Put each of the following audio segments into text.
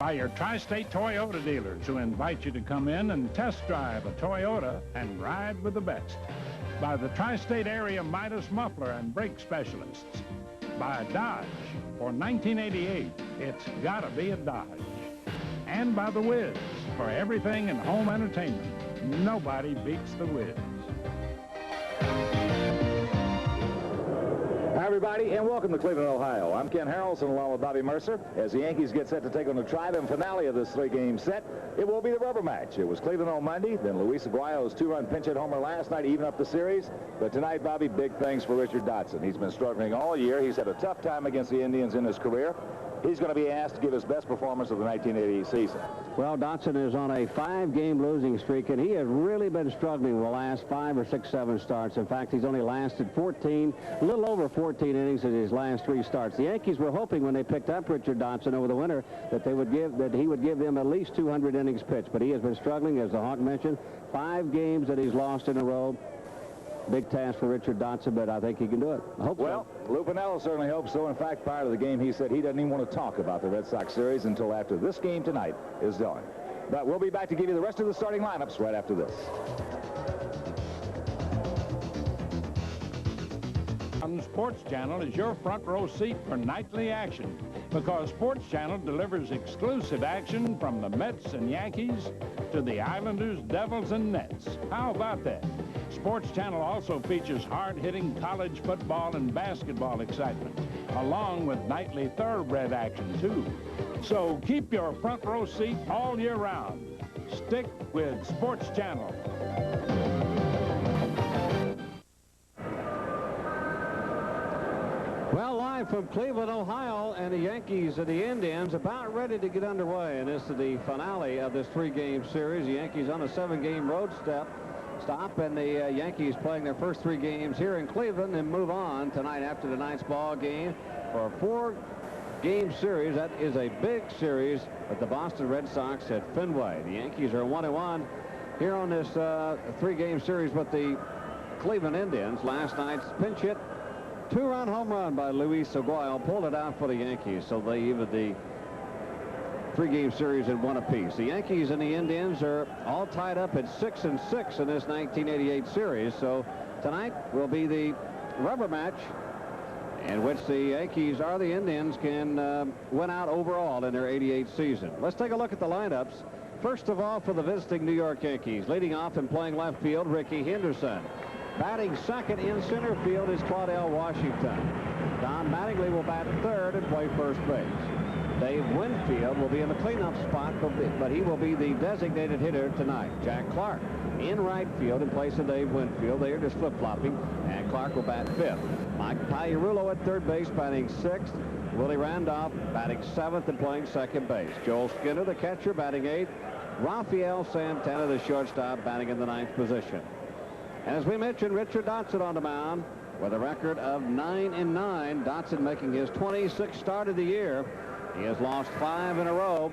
by your Tri-State Toyota dealers who invite you to come in and test drive a Toyota and ride with the best. By the Tri-State Area Midas Muffler and Brake Specialists. By Dodge. For 1988, it's gotta be a Dodge. And by the Wiz. For everything in home entertainment. Nobody beats the Wiz. Hi, everybody, and welcome to Cleveland, Ohio. I'm Ken Harrelson along with Bobby Mercer. As the Yankees get set to take on the try-them finale of this three-game set, it will be the rubber match. It was Cleveland on Monday, then Luis Aguayo's two-run pinch-hit homer last night, even up the series. But tonight, Bobby, big things for Richard Dotson. He's been struggling all year. He's had a tough time against the Indians in his career. He's going to be asked to give his best performance of the 1988 season. Well, Dotson is on a 5-game losing streak, and he has really been struggling the last 5 or 6, 7 starts. In fact, he's only lasted 14, a little over 14 innings in his last 3 starts. The Yankees were hoping when they picked up Richard Dotson over the winter that he would give them at least 200 innings pitched, but he has been struggling, as the Hawk mentioned. 5 games that he's lost in a row. Big task for Richard Dotson, but I think he can do it. I hope well, so. Lou Piniella certainly hopes so. In fact, prior to the game, he said he doesn't even want to talk about the Red Sox series until after this game tonight is done. But we'll be back to give you the rest of the starting lineups right after this. Sports Channel is your front row seat for nightly action because Sports Channel delivers exclusive action from the Mets and Yankees to the Islanders, Devils, and Nets. How about that? Sports Channel also features hard-hitting college football and basketball excitement, along with nightly thoroughbred action, too. So keep your front row seat all year round. Stick with Sports Channel. Well, live from Cleveland, Ohio, and the Yankees and the Indians about ready to get underway. And this is the finale of this 3-game series. The Yankees on a 7-game road stop, and the Yankees playing their first 3 games here in Cleveland and move on tonight after tonight's ball game for a 4-game series. That is a big series with the Boston Red Sox at Fenway. The Yankees are 1-1 here on this 3-game series with the Cleveland Indians. Last night's pinch hit 2-run home run by Luis Aguayo pulled it out for the Yankees, so they even the 3-game series in 1 apiece. The Yankees and the Indians are all tied up at 6-6 in this 1988 series. So tonight will be the rubber match in which the Yankees or the Indians can win out overall in their 88 season. Let's take a look at the lineups. First of all, for the visiting New York Yankees, leading off and playing left field, Rickey Henderson. Batting second in center field is Claudell Washington. Don Mattingly will bat third and play first base. Dave Winfield will be in the cleanup spot, but he will be the designated hitter tonight. Jack Clark in right field in place of Dave Winfield. They are just flip-flopping, and Clark will bat fifth. Mike Pagliarulo at third base, batting sixth. Willie Randolph batting seventh and playing second base. Joel Skinner, the catcher, batting eighth. Rafael Santana, the shortstop, batting in the ninth position. And as we mentioned, Richard Dotson on the mound with a record of 9-9. Dotson making his 26th start of the year. He has lost 5 in a row,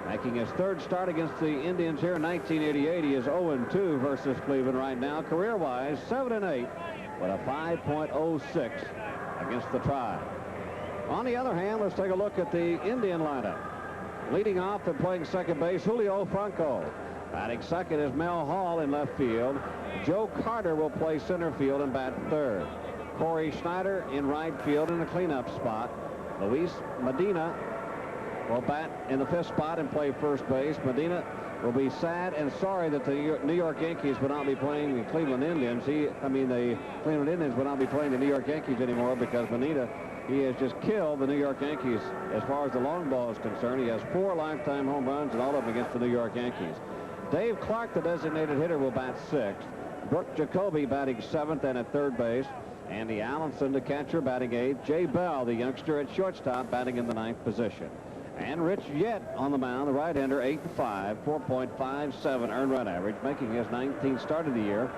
making his 3rd start against the Indians here in 1988. He is 0-2 versus Cleveland right now. Career-wise, 7-8 with a 5.06 against the Tribe. On the other hand, let's take a look at the Indian lineup. Leading off and playing second base, Julio Franco. Batting second is Mel Hall in left field. Joe Carter will play center field and bat third. Corey Schneider in right field in the cleanup spot. Luis Medina will bat in the 5th spot and play first base. Medina will be sad and sorry that the New York Yankees will not be playing the Cleveland Indians. The Cleveland Indians will not be playing the New York Yankees anymore because Medina, he has just killed the New York Yankees as far as the long ball is concerned. He has 4 lifetime home runs and all of them against the New York Yankees. Dave Clark, the designated hitter, will bat 6th. Brooke Jacoby batting 7th and at third base. Andy Allenson, the catcher, batting 8th. Jay Bell, the youngster, at shortstop, batting in the 9th position. And Rich Yett on the mound, the right-hander, 8-5, 4.57 earned run average, making his 19th start of the year.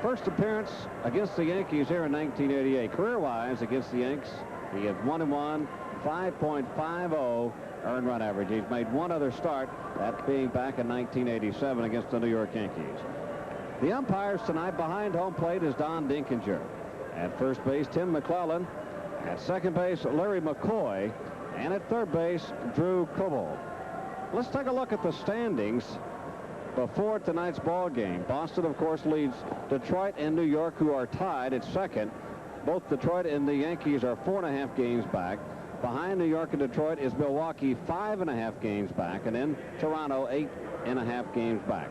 First appearance against the Yankees here in 1988. Career-wise against the Yanks, he is 1-1, 5.50 earned run average. He's made 1 other start, that being back in 1987 against the New York Yankees. The umpires tonight behind home plate is Don Dinkinger. At first base, Tim McClellan. At second base, Larry McCoy. And at third base, Drew Coble. Let's take a look at the standings before tonight's ball game. Boston, of course, leads Detroit and New York, who are tied at second. Both Detroit and the Yankees are 4.5 games back. Behind New York and Detroit is Milwaukee, 5.5 games back, and then Toronto, 8.5 games back.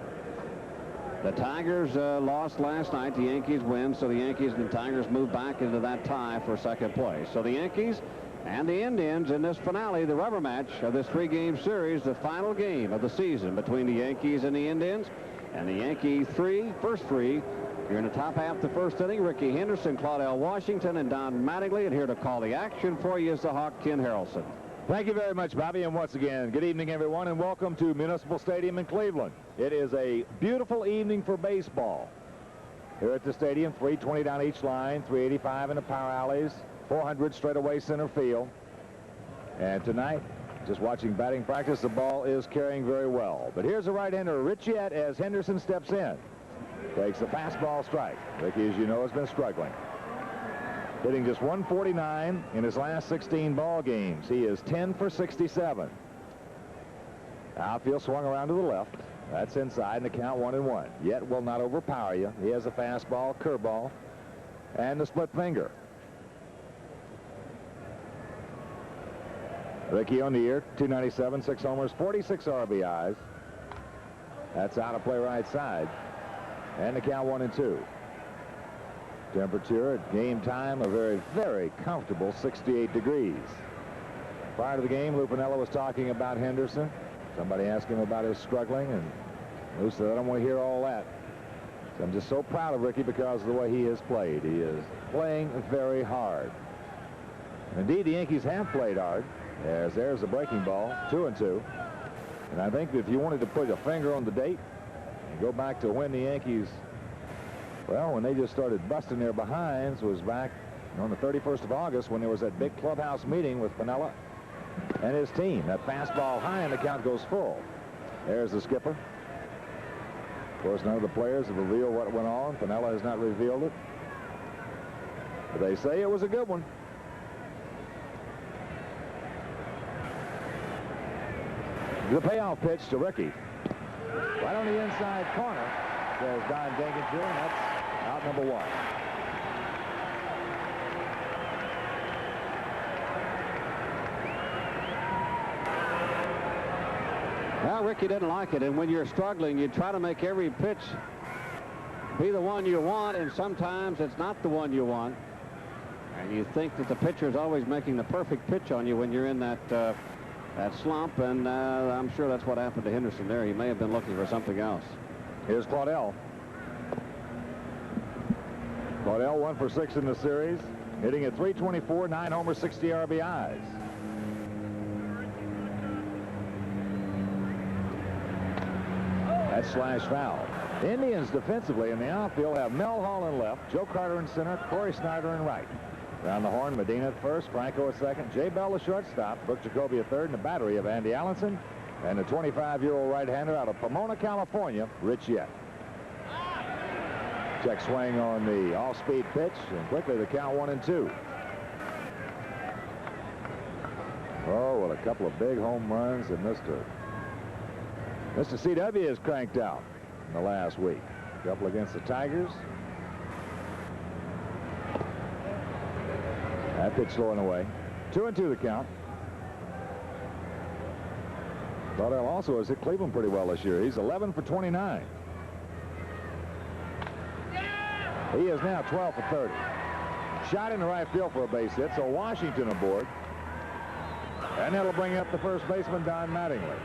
The Tigers lost last night. The Yankees win, so the Yankees and the Tigers move back into that tie for second place. So the Yankees and the Indians in this finale, the rubber match of this 3-game series, the final game of the season between the Yankees and the Indians. And the Yankee first three, here in the top half of the first inning, Rickey Henderson, Claudell Washington, and Don Mattingly. And here to call the action for you is the Hawk, Ken Harrelson. Thank you very much, Bobby, and once again, good evening, everyone, and welcome to Municipal Stadium in Cleveland. It is a beautiful evening for baseball. Here at the stadium, 320 down each line, 385 in the power alleys, 400 straightaway center field. And tonight, just watching batting practice, the ball is carrying very well. But here's the right-hander, Richette, as Henderson steps in. Takes the fastball strike. Rickey, as you know, has been struggling. Hitting just 149 in his last 16 ball games. He is 10 for 67. Outfield swung around to the left. That's inside, and the count 1-1. Yet will not overpower you. He has a fastball, curveball, and the split finger. Rickey on the year, 297, 6 homers, 46 RBIs. That's out of play right side. And the count 1-2. Temperature at game time, a very, very comfortable 68 degrees. Prior to the game, Lou Piniella was talking about Henderson. Somebody asked him about his struggling, and Lou said, I don't want to hear all that. So I'm just so proud of Rickey because of the way he has played. He is playing very hard. Indeed, the Yankees have played hard. There's the breaking ball, 2-2. And I think if you wanted to put a finger on the date and go back to when the Yankees, well, when they just started busting their behinds, was back on the 31st of August when there was that big clubhouse meeting with Piniella and his team. That fastball high, and the count goes full. There's the skipper. Of course, none of the players have revealed what went on. Piniella has not revealed it. But they say it was a good one. The payoff pitch to Rickey. Right on the inside corner goes Don Dinkinger, and that's out number 1. Well, Rickey didn't like it, and when you're struggling, you try to make every pitch be the one you want, and sometimes it's not the one you want. And you think that the pitcher is always making the perfect pitch on you when you're in that slump, and I'm sure that's what happened to Henderson there. He may have been looking for something else. Here's Claudell. Claudell 1 for 6 in the series, hitting at 324, 9 homers, 60 RBIs. That's slash foul. The Indians defensively in the outfield have Mel Hall in left, Joe Carter in center, Corey Snyder in right. Around the horn, Medina at first, Franco at second, Jay Bell the shortstop, Brooke Jacoby at third, and the battery of Andy Allenson, and the 25-year-old right-hander out of Pomona, California, Richette. Check swing on the off-speed pitch, and quickly the count 1-2. Oh, well, a couple of big home runs, and Mr. CW is cranked out in the last week. A couple against the Tigers. That pitch slowing away. 2-2 the count. Claudell also has hit Cleveland pretty well this year. He's 11 for 29. He is now 12 for 30. Shot in the right field for a base hit, so Washington aboard. And that'll bring up the first baseman, Don Mattingly.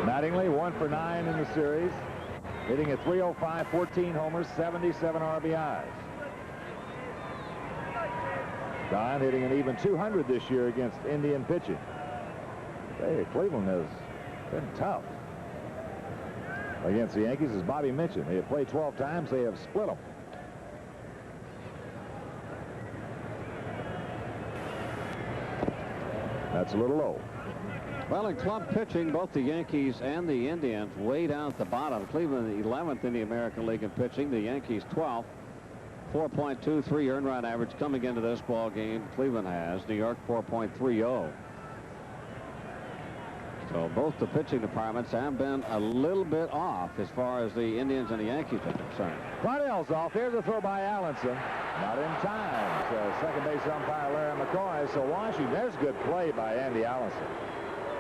Mattingly 1 for 9 in the series, hitting at 305, 14 homers, 77 RBIs. Don hitting an even 200 this year against Indian pitching. Hey, Cleveland has been tough against the Yankees, as Bobby mentioned. They have played 12 times. They have split them. That's a little low. Well, in club pitching, both the Yankees and the Indians way down at the bottom. Cleveland 11th in the American League in pitching. The Yankees 12th. 4.23 earned run average coming into this ball game. Cleveland has. New York 4.30. So both the pitching departments have been a little bit off as far as the Indians and the Yankees are concerned. Cardell's off. There's a throw by Allenson. Not in time. So second base umpire Larry McCoy. So Washington, there's good play by Andy Allenson.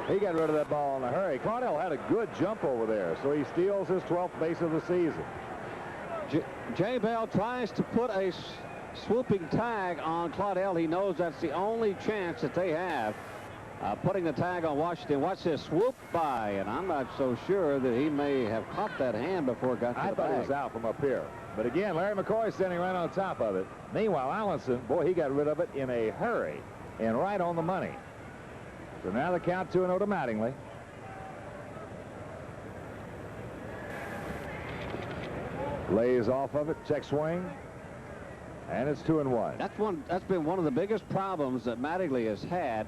He got rid of that ball in a hurry. Cardell had a good jump over there, so he steals his 12th base of the season. Jay Bell tries to put a swooping tag on Claudel. He knows that's the only chance that they have. Putting the tag on Washington. Watch this swoop by, and I'm not so sure that he may have caught that hand before it got to the bag. I thought he was out from up here. But again, Larry McCoy standing right on top of it. Meanwhile, Allenson, boy, he got rid of it in a hurry and right on the money. So now the count 2-0 to Mattingly. Lays off of it, check swing, and it's 2-1. That's been one of the biggest problems that Mattingly has had,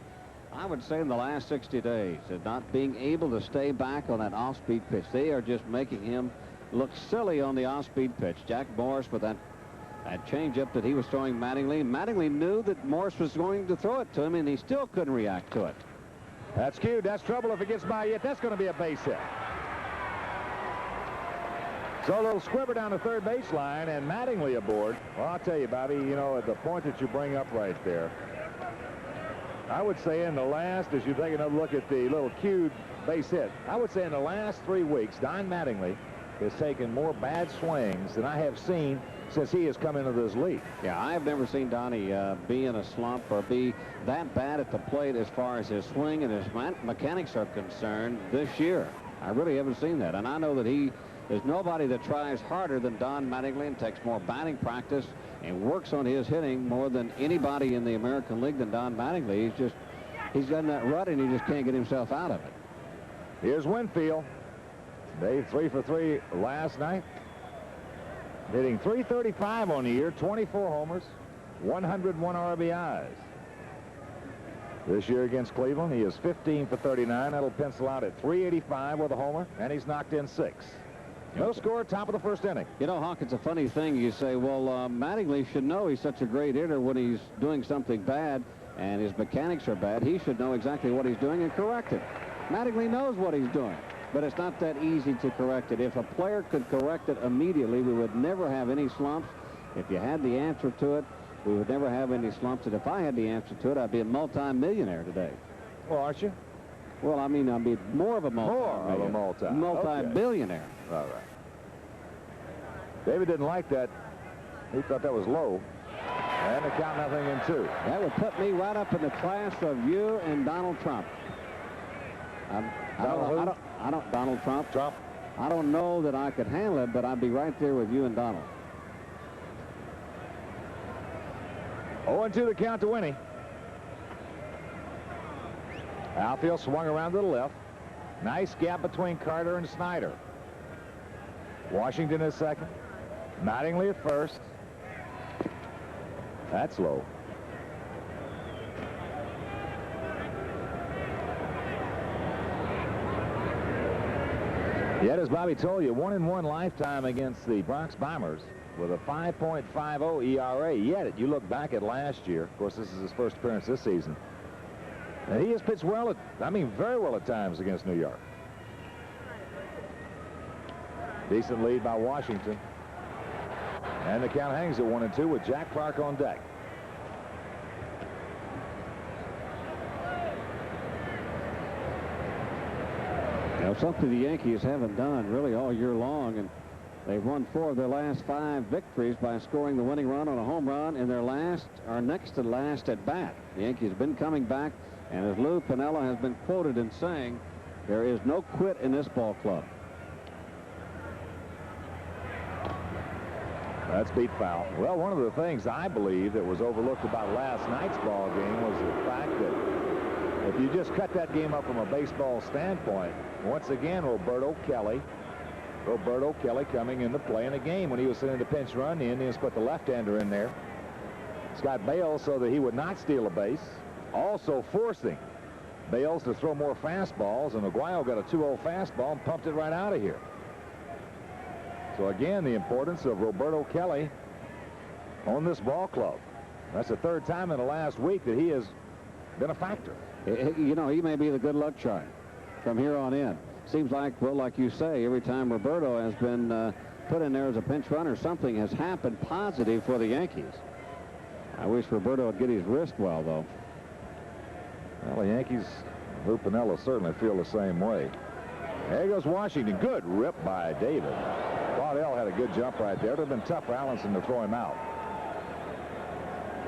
I would say, in the last 60 days, is not being able to stay back on that off-speed pitch. They are just making him look silly on the off-speed pitch. Jack Morris with that changeup that he was throwing Mattingly. Mattingly knew that Morris was going to throw it to him, and he still couldn't react to it. That's cute. That's trouble if it gets by yet. That's going to be a base hit. So a little squibber down the third baseline, and Mattingly aboard. Well, I'll tell you, Bobby, you know, at the point that you bring up right there, I would say in the last, as you take another look at the little cued base hit, I would say in the last 3 weeks, Don Mattingly has taken more bad swings than I have seen since he has come into this league. Yeah, I have never seen Donnie be in a slump or be that bad at the plate as far as his swing and his mechanics are concerned this year. I really haven't seen that. And I know that there's nobody that tries harder than Don Mattingly and takes more batting practice and works on his hitting more than anybody in the American League than Don Mattingly. He's got in that rut and he just can't get himself out of it. Here's Winfield. Dave 3 for 3 last night. Hitting .335 on the year, 24 homers, 101 RBIs. This year against Cleveland, he is 15 for 39. That'll pencil out at .385 with a homer, and he's knocked in 6. No score, top of the first inning. You know, Hawk, it's a funny thing. You say, well, Mattingly should know he's such a great hitter when he's doing something bad and his mechanics are bad. He should know exactly what he's doing and correct it. Mattingly knows what he's doing, but it's not that easy to correct it. If a player could correct it immediately, we would never have any slumps. If you had the answer to it, we would never have any slumps. And if I had the answer to it, I'd be a multi-millionaire today. Well, aren't you? Well, I mean, I'd be more of a multi-billionaire. Okay. All right. David didn't like that. He thought that was low. And the count 0-2. That would put me right up in the class of you and Donald Trump. Donald Trump. Trump. I don't know that I could handle it, but I'd be right there with you and Donald. 0-2 the count to Winnie. Outfield swung around to the left. Nice gap between Carter and Snyder. Washington is second. Mattingly at first. That's low. Yet, as Bobby told you, 1-in-1 lifetime against the Bronx Bombers with a 5.50 ERA. Yet, you look back at last year. Of course, this is his first appearance this season. And he has pitched well, very well at times against New York. Decent lead by Washington. And the count hangs at 1-2 with Jack Clark on deck. Now, something the Yankees haven't done really all year long, and they've won 4 of their last 5 victories by scoring the winning run on a home run in their next to last at bat. The Yankees have been coming back, and as Lou Piniella has been quoted in saying, there is no quit in this ball club. That's beat foul. Well, one of the things I believe that was overlooked about last night's ball game was the fact that if you just cut that game up from a baseball standpoint, once again, Roberto Kelly coming into play in the game. When he was sitting the pinch run, the Indians put the left-hander in there. Scott Bales so that he would not steal a base, also forcing Bales to throw more fastballs, and Aguayo got a 2-0 fastball and pumped it right out of here. So again, the importance of Roberto Kelly on this ball club. That's the third time in the last week that he has been a factor. You know, he may be the good luck charm from here on in. Seems like, well, like you say, every time Roberto has been put in there as a pinch runner, something has happened positive for the Yankees. I wish Roberto would get his wrist well, though. Well, the Yankees, Lou Piniella, certainly feel the same way. There goes Washington. Good rip by David. Claudel had a good jump right there. It would have been tough for Allenson to throw him out.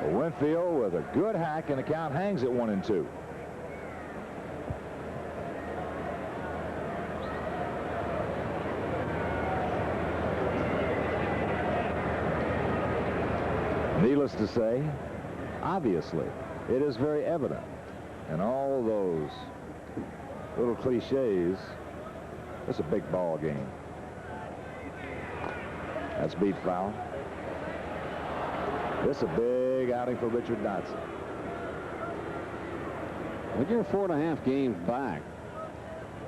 Winfield with a good hack, and the count hangs at 1-2. Needless to say, obviously, it is very evident in all those little cliches. It's a big ball game. That's beat foul. This is a big outing for Richard Dotson. When you're 4.5 games back,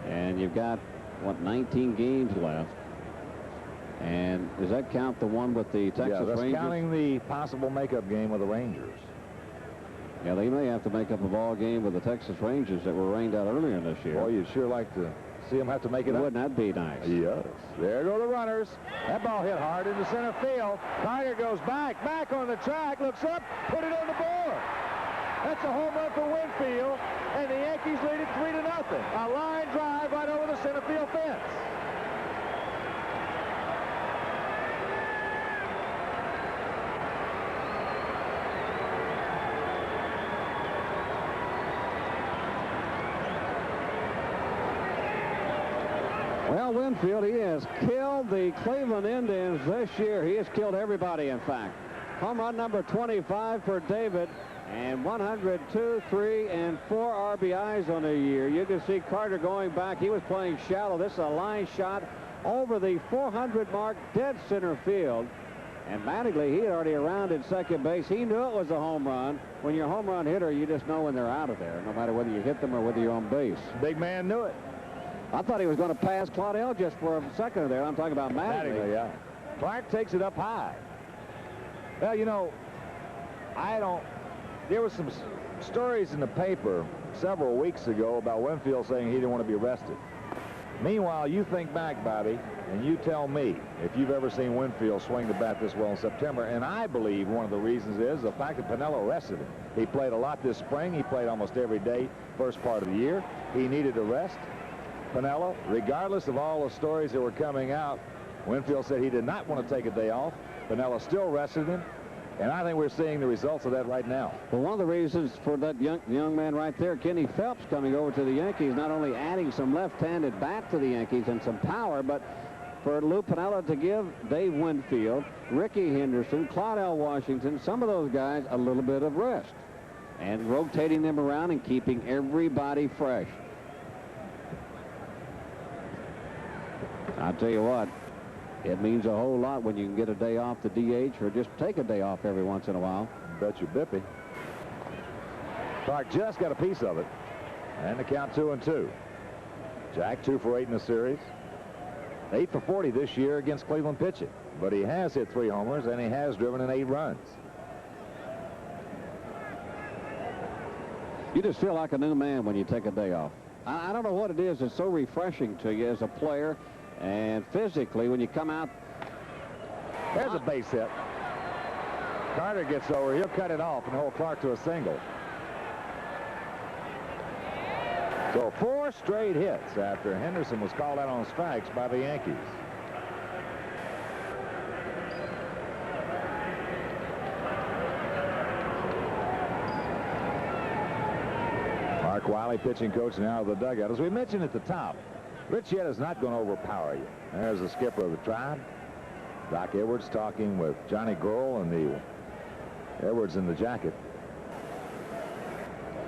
and you've got, what, 19 games left, and does that count the one with the Texas Rangers? Yeah, that's counting the possible makeup game with the Rangers. Yeah, they may have to make up a ball game with the Texas Rangers that were rained out earlier this year. Boy, you'd sure like to see them have to make it up. Wouldn't that be nice? Yes. There go the runners. That ball hit hard into center field. Tiger goes back on the track, looks up, put it on the board. That's a home run for Winfield, and the Yankees lead it 3-0. A line drive right over the center field fence. Well, Winfield, he has killed the Cleveland Indians this year. He has killed everybody, in fact. Home run number 25 for David, and 102, 3, and 4 RBIs on the year. You can see Carter going back. He was playing shallow. This is a line shot over the 400 mark, dead center field. And Mattingly, he had already rounded second base. He knew it was a home run. When you're a home run hitter, you just know when they're out of there, no matter whether you hit them or whether you're on base. Big man knew it. I thought he was going to pass Claudel just for a second there. I'm talking about Mattingly. Yeah. Clark takes it up high. Well, you know, there were some stories in the paper several weeks ago about Winfield saying he didn't want to be arrested. Meanwhile, you think back, Bobby, and you tell me if you've ever seen Winfield swing the bat this well in September. And I believe one of the reasons is the fact that Piniella arrested him. He played a lot this spring. He played almost every day first part of the year. He needed a rest. Piniella, regardless of all the stories that were coming out, Winfield said he did not want to take a day off. Piniella still rested him, and I think we're seeing the results of that right now. Well, one of the reasons for that young man right there, Kenny Phelps, coming over to the Yankees, not only adding some left-handed bat to the Yankees and some power, but for Lou Piniella to give Dave Winfield, Ricky Henderson, Claudel Washington, some of those guys a little bit of rest, and rotating them around and keeping everybody fresh. I'll tell you what, it means a whole lot when you can get a day off the DH or just take a day off every once in a while. Bet you Bippy. Clark just got a piece of it. And the count 2-2. Jack 2 for 8 in the series. 8 for 40 this year against Cleveland pitching. But he has hit 3 homers and he has driven in 8 runs. You just feel like a new man when you take a day off. I don't know what it is. It's so refreshing to you as a player. And physically, when you come out. There's a base hit. Carter gets over. He'll cut it off and hold Clark to a single. So 4 straight hits after Henderson was called out on strikes by the Yankees. Mark Wiley, pitching coach, now of the dugout. As we mentioned at the top, Rich Yett is not going to overpower you. There's the skipper of the Tribe, Doc Edwards, talking with Johnny Grohl and the Edwards in the jacket.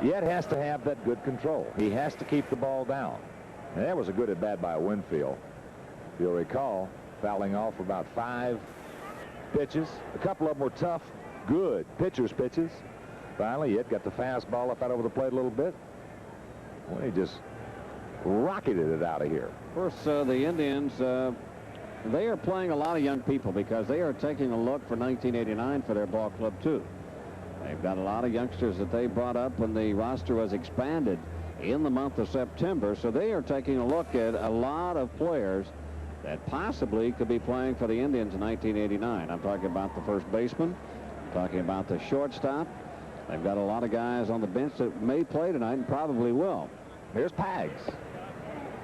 Yett has to have that good control. He has to keep the ball down. And that was a good at-bat by Winfield. If you'll recall, fouling off about 5 pitches. A couple of them were tough, good pitcher's pitches. Finally, Yett got the fastball up out over the plate a little bit. Well, he just rocketed it out of here. Of course, the Indians they are playing a lot of young people because they are taking a look for 1989 for their ball club, too. They've got a lot of youngsters that they brought up when the roster was expanded in the month of September. So they are taking a look at a lot of players that possibly could be playing for the Indians in 1989. I'm talking about the first baseman. I'm talking about the shortstop. They've got a lot of guys on the bench that may play tonight and probably will. Here's Pags.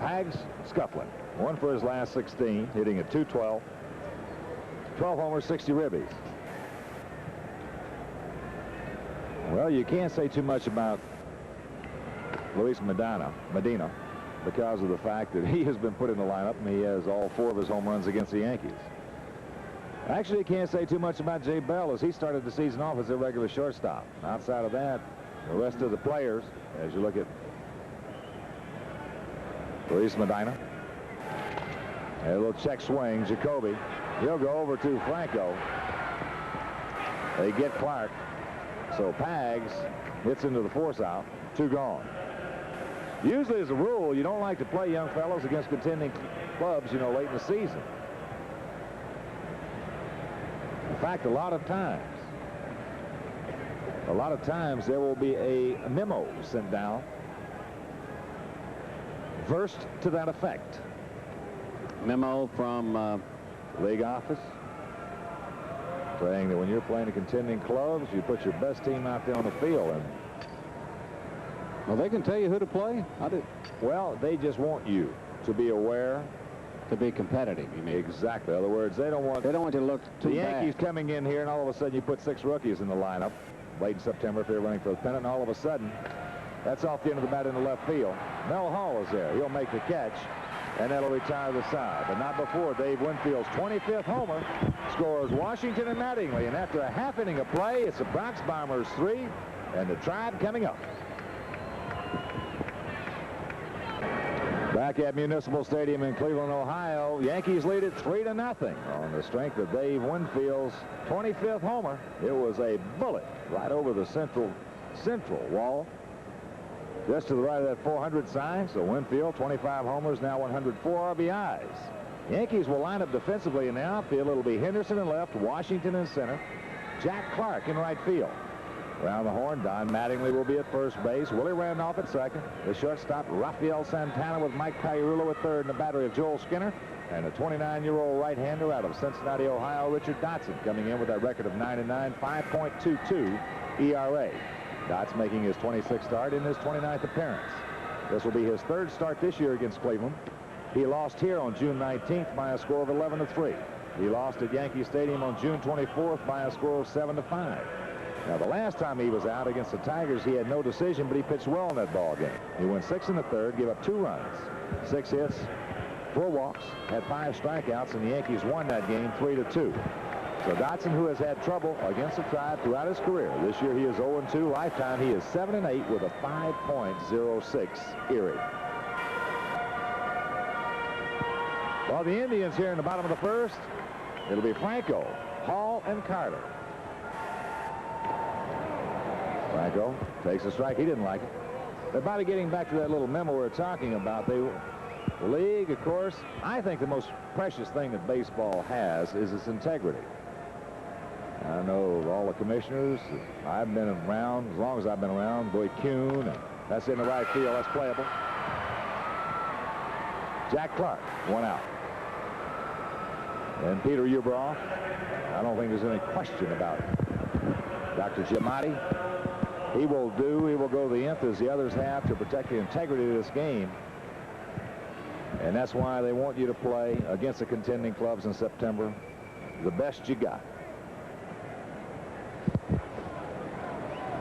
Pags scuffling. 1 for his last 16, hitting at .212. 12 homers, 60 ribbies. Well, you can't say too much about Luis Medina because of the fact that he has been put in the lineup and he has all 4 of his home runs against the Yankees. Actually, you can't say too much about Jay Bell as he started the season off as a regular shortstop. Outside of that, the rest of the players, as you look at Luis Medina, a little check swing, Jacoby. He'll go over to Franco. They get Clark. So Pags hits into the force out. 2 gone. Usually, as a rule, you don't like to play young fellows against contending clubs, you know, late in the season. In fact, a lot of times there will be a memo sent down versed to that effect. Memo from league office saying that when you're playing the contending clubs, you put your best team out there on the field. And well, they can tell you who to play. Well, they just want you to be aware, to be competitive. You mean? Exactly. In other words, they don't want you to look too the Yankees bad. coming in here, and all of a sudden you put 6 rookies in the lineup late in September if they're running for the pennant, and all of a sudden that's off the end of the bat in the left field. Mel Hall is there. He'll make the catch, and that'll retire the side. But not before Dave Winfield's 25th homer scores Washington and Mattingly. And after a half inning of play, it's the Bronx Bombers 3 and the Tribe coming up. Back at Municipal Stadium in Cleveland, Ohio, Yankees lead it 3-0 on the strength of Dave Winfield's 25th homer. It was a bullet right over the central wall, just to the right of that 400 sign. So Winfield, 25 homers, now 104 RBIs. Yankees will line up defensively in the outfield. It'll be Henderson in left, Washington in center, Jack Clark in right field. Around the horn, Don Mattingly will be at first base. Willie Randolph at second. The shortstop, Rafael Santana, with Mike Pagliarulo at third, and the battery of Joel Skinner. And a 29-year-old right-hander out of Cincinnati, Ohio, Richard Dotson, coming in with a record of 9-9, 5.22 ERA. Dots making his 26th start in his 29th appearance. This will be his 3rd start this year against Cleveland. He lost here on June 19th by a score of 11-3. He lost at Yankee Stadium on June 24th by a score of 7-5. Now, the last time he was out against the Tigers, he had no decision, but he pitched well in that ball game. He went 6 1/3, gave up 2 runs, 6 hits, 4 walks, had 5 strikeouts, and the Yankees won that game 3-2. So Dotson, who has had trouble against the Tribe throughout his career, this year he is 0-2. Lifetime, he is 7-8 with a 5.06 ERA. Well, the Indians here in the bottom of the first, it'll be Franco, Hall, and Carter. Franco takes a strike. He didn't like it. But about getting back to that little memo we were talking about, the league, of course, I think the most precious thing that baseball has is its integrity. I know of all the commissioners, I've been around, as long as I've been around, Boyd Kuhn, and that's in the right field, that's playable. Jack Clark, 1 out. And Peter Ueberroth, I don't think there's any question about it. Dr. Giamatti, he will go the nth as the others have to protect the integrity of this game. And that's why they want you to play against the contending clubs in September the best you got.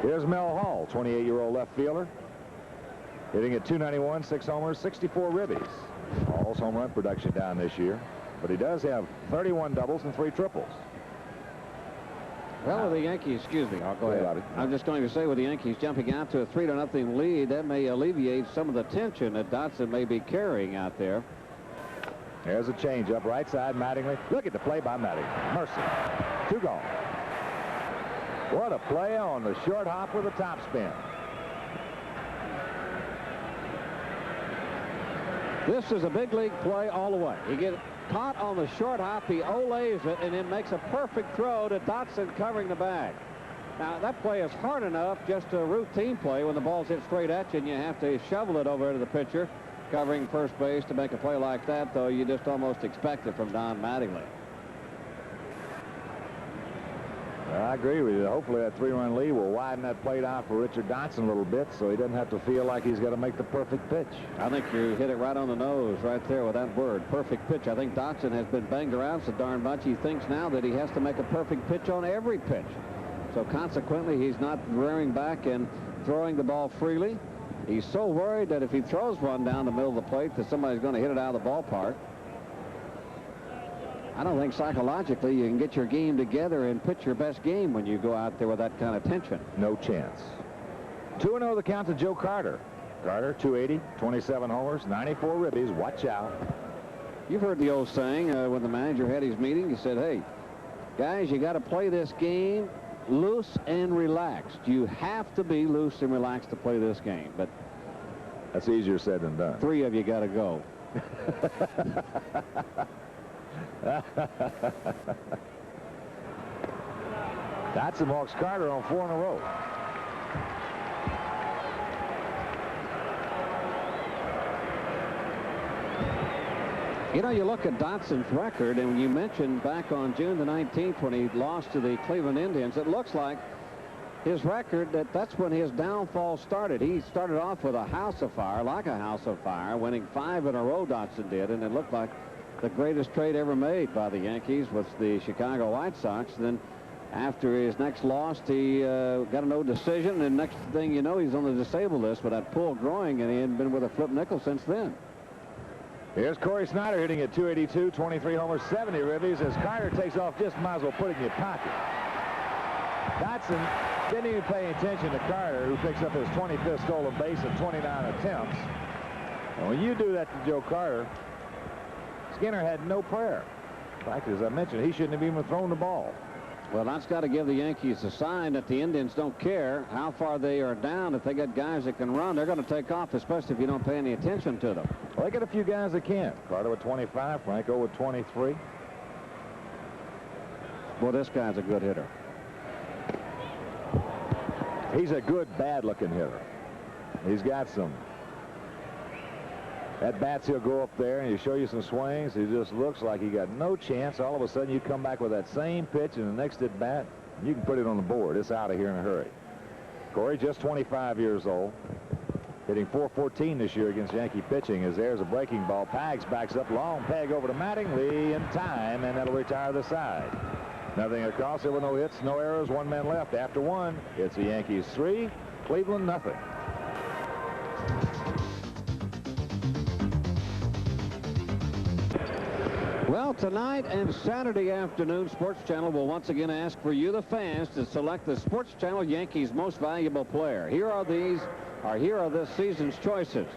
Here's Mel Hall, 28-year-old left fielder, hitting at .291, 6 homers, 64 ribbies. Hall's home run production down this year, but he does have 31 doubles and 3 triples. Well, with the Yankees, excuse me, I'll go ahead. I'm just going to say, with the Yankees jumping out to a 3-0 lead, that may alleviate some of the tension that Dotson may be carrying out there. There's a changeup, right side, Mattingly. Look at the play by Mattingly. Mercer, 2 gone. What a play on the short hop with a top spin. This is a big league play all the way. He gets caught on the short hop. He olays it and then makes a perfect throw to Dotson covering the bag. Now, that play is hard enough, just a routine play when the ball's hit straight at you and you have to shovel it over to the pitcher covering first base. To make a play like that, though, you just almost expect it from Don Mattingly. I agree with you. Hopefully that 3-run lead will widen that plate out for Richard Dotson a little bit so he doesn't have to feel like he's got to make the perfect pitch. I think you hit it right on the nose right there with that word, perfect pitch. I think Dotson has been banged around so darn much he thinks now that he has to make a perfect pitch on every pitch. So consequently, he's not rearing back and throwing the ball freely. He's so worried that if he throws one down the middle of the plate that somebody's going to hit it out of the ballpark. I don't think psychologically you can get your game together and pitch your best game when you go out there with that kind of tension. No chance. 2-0 the count to Joe Carter. Carter, 280, 27 homers, 94 ribbies. Watch out. You've heard the old saying when the manager had his meeting, he said, hey, guys, you got to play this game loose and relaxed. You have to be loose and relaxed to play this game. But that's easier said than done. 3 of you got to go. Dotson walks Carter on 4 in a row. You know, you look at Dotson's record, and when you mentioned back on June the 19th when he lost to the Cleveland Indians, it looks like his record, that's when his downfall started. He started off with a house of fire, like a house of fire, winning 5 in a row, Dotson did, and it looked like the greatest trade ever made by the Yankees with the Chicago White Sox. Then after his next loss, he got a no decision, and next thing you know, he's on the disabled list with that pulled groin, and he hadn't been with a flip nickel since then. Here's Corey Snyder hitting at 282, 23 homers, 70 ribbies. As Carter takes off, just might as well put it in your pocket. Dotson didn't even pay attention to Carter, who picks up his 25th stolen base in 29 attempts. And when you do that to Joe Carter, Skinner had no prayer. In fact, as I mentioned, he shouldn't have even thrown the ball. Well, that's got to give the Yankees a sign that the Indians don't care how far they are down. If they got guys that can run, they're going to take off, especially if you don't pay any attention to them. Well, they got a few guys that can. Carter with 25, Franco with 23. Well, this guy's a good hitter. He's a good, bad-looking hitter. He's got some at-bats. He'll go up there and he'll show you some swings. He just looks like he got no chance. All of a sudden, you come back with that same pitch in the next at-bat, and you can put it on the board. It's out of here in a hurry. Corey, just 25 years old, hitting .414 this year against Yankee pitching. As there's a breaking ball. Pags backs up, long peg over to Mattingly in time, and that'll retire the side. Nothing across. There were no hits, no errors. 1 man left. After 1, it's the Yankees 3, Cleveland nothing. Well, tonight and Saturday afternoon, Sports Channel will once again ask for you, the fans, to select the Sports Channel Yankees most valuable player. Here are this season's choices.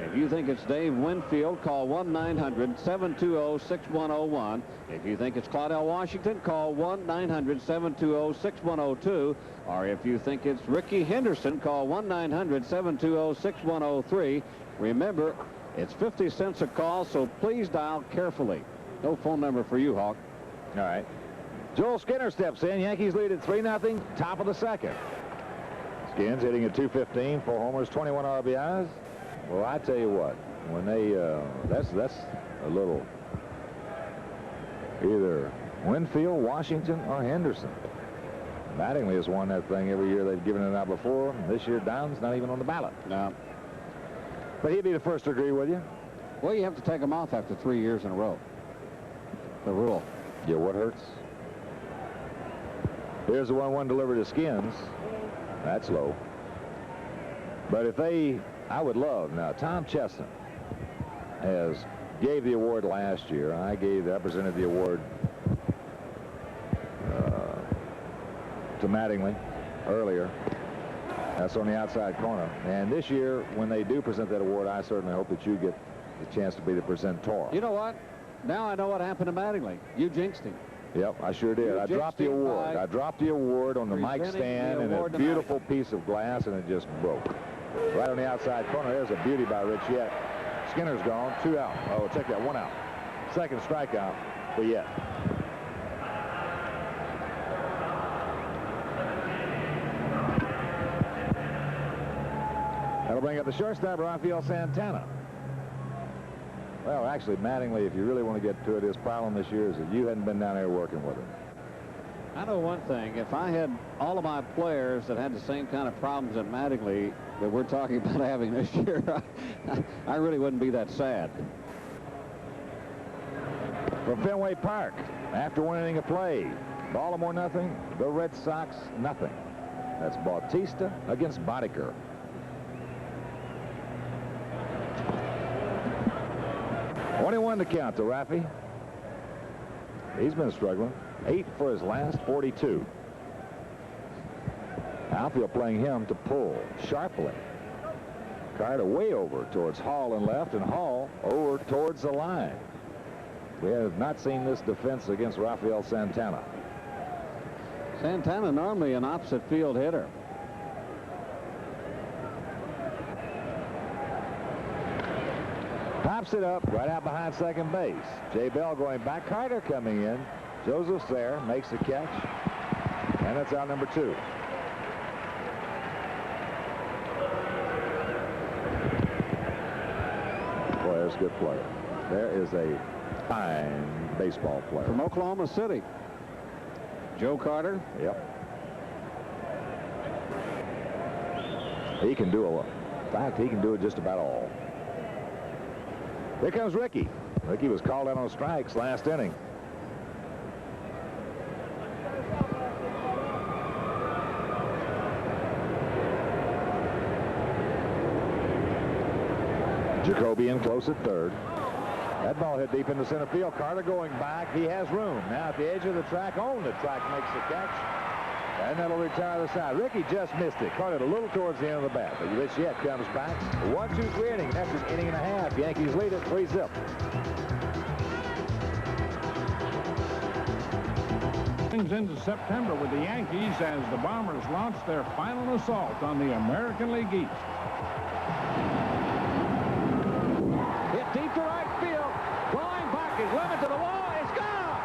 If you think it's Dave Winfield, call 1-900-720-6101. If you think it's Claudell Washington, call 1-900-720-6102. Or if you think it's Ricky Henderson, call 1-900-720-6103. Remember, it's 50 cents a call, so please dial carefully. No phone number for you, Hawk. All right. Joel Skinner steps in. Yankees lead at 3-0, top of the second. Skins hitting at 215, 4 homers, 21 RBIs. Well, I tell you what, when they, that's a little either Winfield, Washington, or Henderson. Mattingly has won that thing every year. They've given it out before. This year, Don's not even on the ballot. No. But he'd be the first to agree with you. Well, you have to take them off after 3 years in a row. The rule. Yeah, what hurts? Here's the 1-1 delivered to Skins. That's low. But if they, I would love, now Tom Chestnut gave the award last year. I presented the award to Mattingly earlier. That's on the outside corner. And this year, when they do present that award, I certainly hope that you get the chance to be the presenter. You know what? Now I know what happened to Mattingly. You jinxed him. Yep, I sure did. I dropped the award. I dropped the award on the mic stand and a beautiful piece of glass, and it just broke. Right on the outside corner. There's a beauty by Rich Yett. Skinner's gone. 2 out. Oh, check that. 1 out. Second strikeout for Yet. That'll bring up the shortstop, Rafael Santana. Well, actually, Mattingly, if you really want to get to it, his problem this year is that you hadn't been down there working with him. I know one thing. If I had all of my players that had the same kind of problems at Mattingly that we're talking about having this year, I really wouldn't be that sad. From Fenway Park, after 1 inning of play, Baltimore nothing, the Red Sox nothing. That's Bautista against Boddicker. .21 to count to Raffy. He's been struggling. 8 for his last 42. Outfield playing him to pull sharply. Carter way over towards Hall and left, and Hall over towards the line. We have not seen this defense against Rafael Santana. Santana normally an opposite field hitter. Pops it up right out behind second base. Jay Bell going back. Carter coming in. Joseph's there, makes the catch, and that's out number 2. Boy, there's a good player. There is a fine baseball player. From Oklahoma City. Joe Carter. Yep. He can do a lot. In fact, he can do it just about all. Here comes Ricky. Ricky was called out on strikes last inning. Jacoby in close at third. That ball hit deep into center field. Carter going back. He has room. Now at the edge of the track, on the track, makes the catch. And that'll retire the side. Ricky just missed it. Caught it a little towards the end of the bat. But this yet comes back. 1-2-3 inning. After an inning and a half, Yankees lead it 3-zip. Things into September with the Yankees as the Bombers launch their final assault on the American League East. Hit deep to right field. Flying back is limited to the wall. It's gone.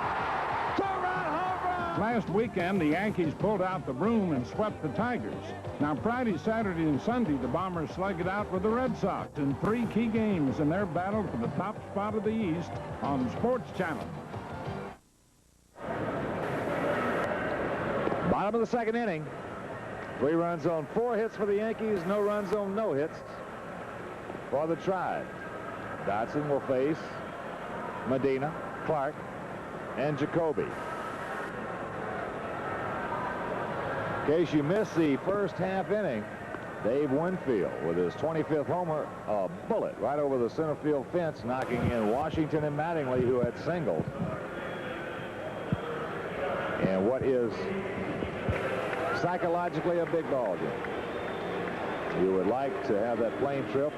2-run home run. Last weekend, the Yankees pulled out the broom and swept the Tigers. Now, Friday, Saturday, and Sunday, the Bombers slug it out with the Red Sox in 3 key games in their battle for the top spot of the East on Sports Channel. Bottom of the second inning. 3 runs on 4 hits for the Yankees. No runs on no hits for the Tribe. Dodson will face Medina, Clark, and Jacoby. In case you missed the first half inning, Dave Winfield with his 25th homer, a bullet right over the center field fence, knocking in Washington and Mattingly, who had singled. And what is psychologically a big ball game. You would like to have that plane trip.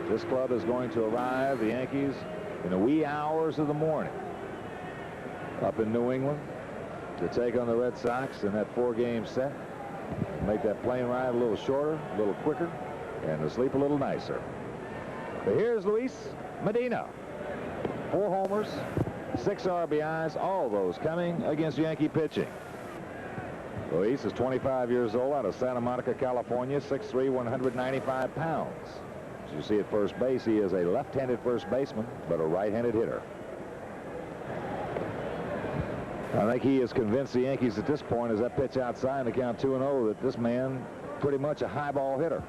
This club is going to arrive, the Yankees, in the wee hours of the morning up in New England to take on the Red Sox in that 4-game set. Make that plane ride a little shorter, a little quicker, and to sleep a little nicer. But here's Luis Medina. 4 homers, 6 RBIs, all those coming against Yankee pitching. Luis is 25 years old, out of Santa Monica, California, 6'3", 195 pounds. As you see at first base, he is a left-handed first baseman, but a right-handed hitter. I think he is convinced the Yankees at this point, as that pitch outside and the count 2-0, that this man pretty much a high ball hitter.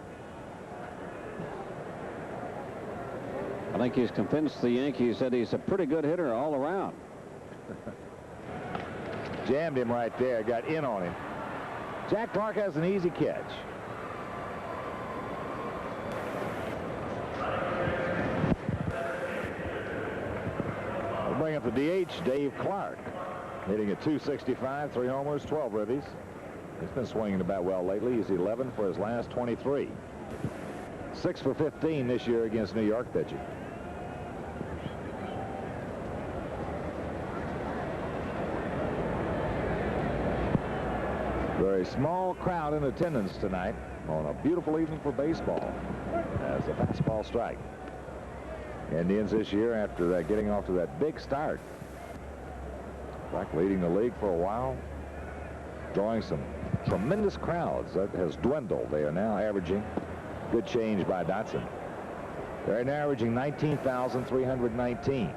I think he's convinced the Yankees that he's a pretty good hitter all around. Jammed him right there, got in on him. Jack Clark has an easy catch. We'll bring up the DH, Dave Clark, hitting at .265, 3 homers, 12 ribbies. He's been swinging the bat well lately. He's 11 for his last 23. 6 for 15 this year against New York pitching. Very small crowd in attendance tonight on a beautiful evening for baseball as a fastball strike. Indians this year, after that, getting off to that big start. In fact, leading the league for a while, drawing some tremendous crowds. That has dwindled. They are now averaging, good change by Dotson. They're now averaging 19,319.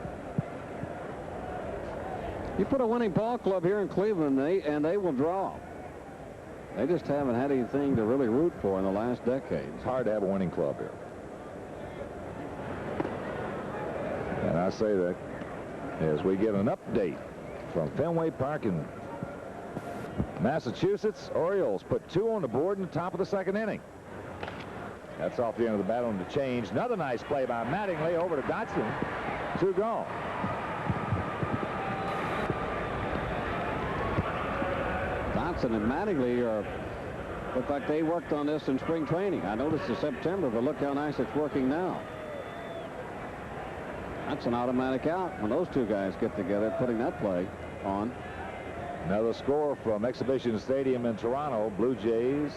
You put a winning ball club here in Cleveland, and they will draw. They just haven't had anything to really root for in the last decade. It's hard to have a winning club here. And I say that as we get an update from Fenway Park in Massachusetts. Orioles put 2 on the board in the top of the 2nd inning. That's off the end of the bat on the change. Another nice play by Mattingly over to Dotson. 2 gone. Dotson and Mattingly look like they worked on this in spring training. I noticed in September, but look how nice it's working now. That's an automatic out when those two guys get together, putting that play on. Another score from Exhibition Stadium in Toronto. Blue Jays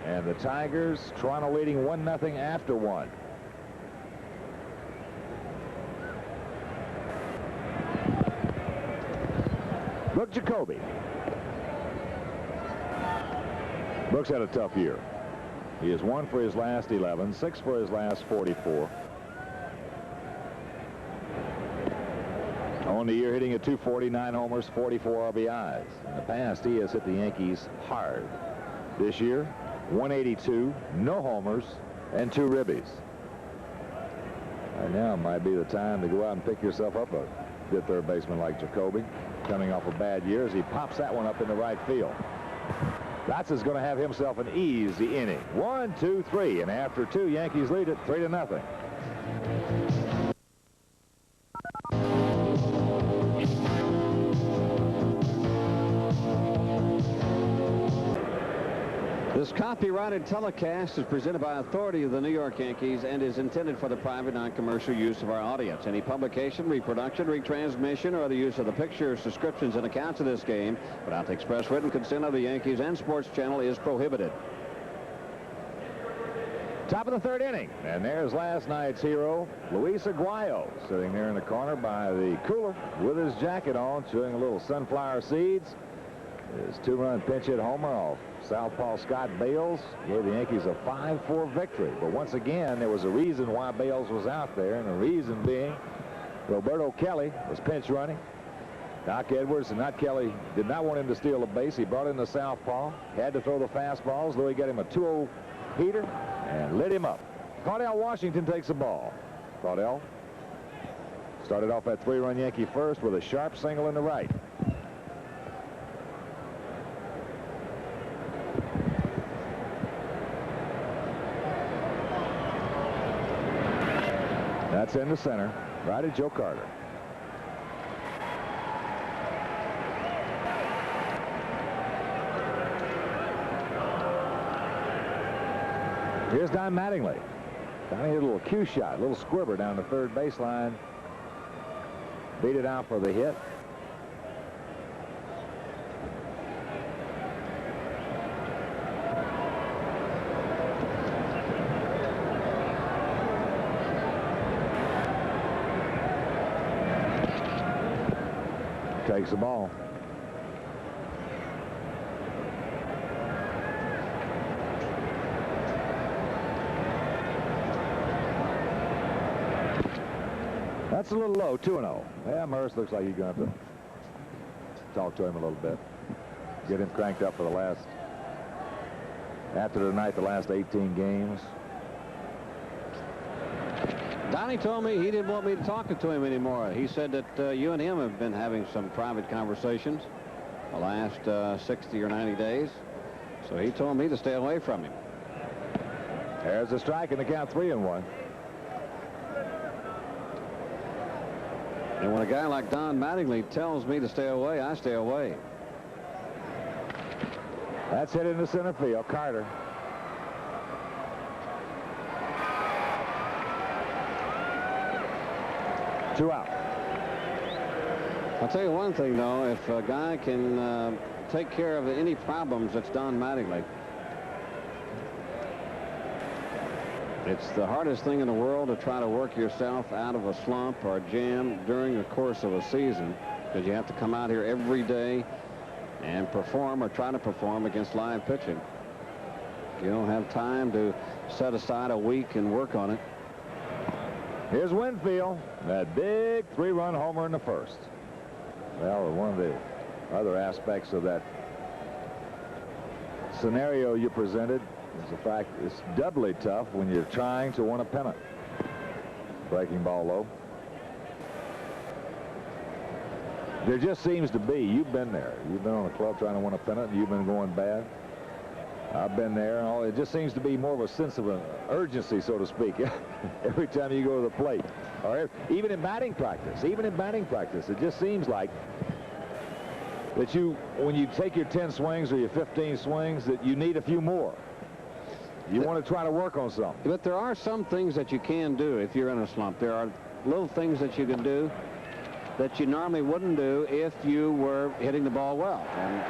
and the Tigers. Toronto leading 1-0 after 1. Brooks Jacoby. Brooks had a tough year. He has 1 for his last 11, 6 for his last 44. On the year, hitting at 249 homers, 44 RBIs. In the past, he has hit the Yankees hard. This year, 182, no homers, and 2 ribbies. Right now might be the time to go out and pick yourself up a good third baseman like Jacoby, coming off a bad year as he pops that one up in the right field. Dotson's going to have himself an easy inning. 1, 2, 3, and after 2, Yankees lead it 3-0. This copyrighted telecast is presented by authority of the New York Yankees and is intended for the private, non-commercial use of our audience. Any publication, reproduction, retransmission, or other use of the pictures, descriptions, and accounts of this game without the express written consent of the Yankees and Sports Channel is prohibited. Top of the 3rd inning, and there's last night's hero, Luis Aguayo, sitting there in the corner by the cooler with his jacket on, chewing a little sunflower seeds. His 2-run pinch hit homer off southpaw Scott Bales gave the Yankees a 5-4 victory. But once again, there was a reason why Bales was out there, and the reason being Roberto Kelly was pinch running. Doc Edwards and not Kelly did not want him to steal a base. He brought in the southpaw, had to throw the fastballs. Louis got him a 2-0 heater and lit him up. Cardell Washington takes the ball. Cardell started off that 3-run Yankee first with a sharp single in the right. That's in the center, right at Joe Carter. Here's Don Mattingly. Donnie hit a little cue shot, a little squibber down the 3rd baseline. Beat it out for the hit. Takes the ball. That's a little low, 2-0. Yeah, Merce looks like he's going to have to talk to him a little bit. Get him cranked up for the last, after tonight, the last 18 games. Donnie told me he didn't want me to talk to him anymore. He said that you and him have been having some private conversations the last 60 or 90 days. So he told me to stay away from him. There's a strike and the count 3-1. And when a guy like Don Mattingly tells me to stay away, I stay away. That's hit into center field. Carter. Two out. I'll tell you one thing, though. If a guy can take care of any problems, it's Don Mattingly. It's the hardest thing in the world to try to work yourself out of a slump or a jam during the course of a season, because you have to come out here every day and perform or try to perform against live pitching. You don't have time to set aside a week and work on it. Here's Winfield, that big 3-run homer in the first. Well, one of the other aspects of that scenario you presented is the fact it's doubly tough when you're trying to win a pennant. Breaking ball low. There just seems to be, you've been there. You've been on a club trying to win a pennant, and you've been going bad. I've been there, and all. It just seems to be more of a sense of an urgency, so to speak, every time you go to the plate. Or even in batting practice. Even in batting practice, it just seems like that when you take your 10 swings or your 15 swings, that you need a few more. You want to try to work on something. But there are some things that you can do if you're in a slump. There are little things that you can do that you normally wouldn't do if you were hitting the ball well. And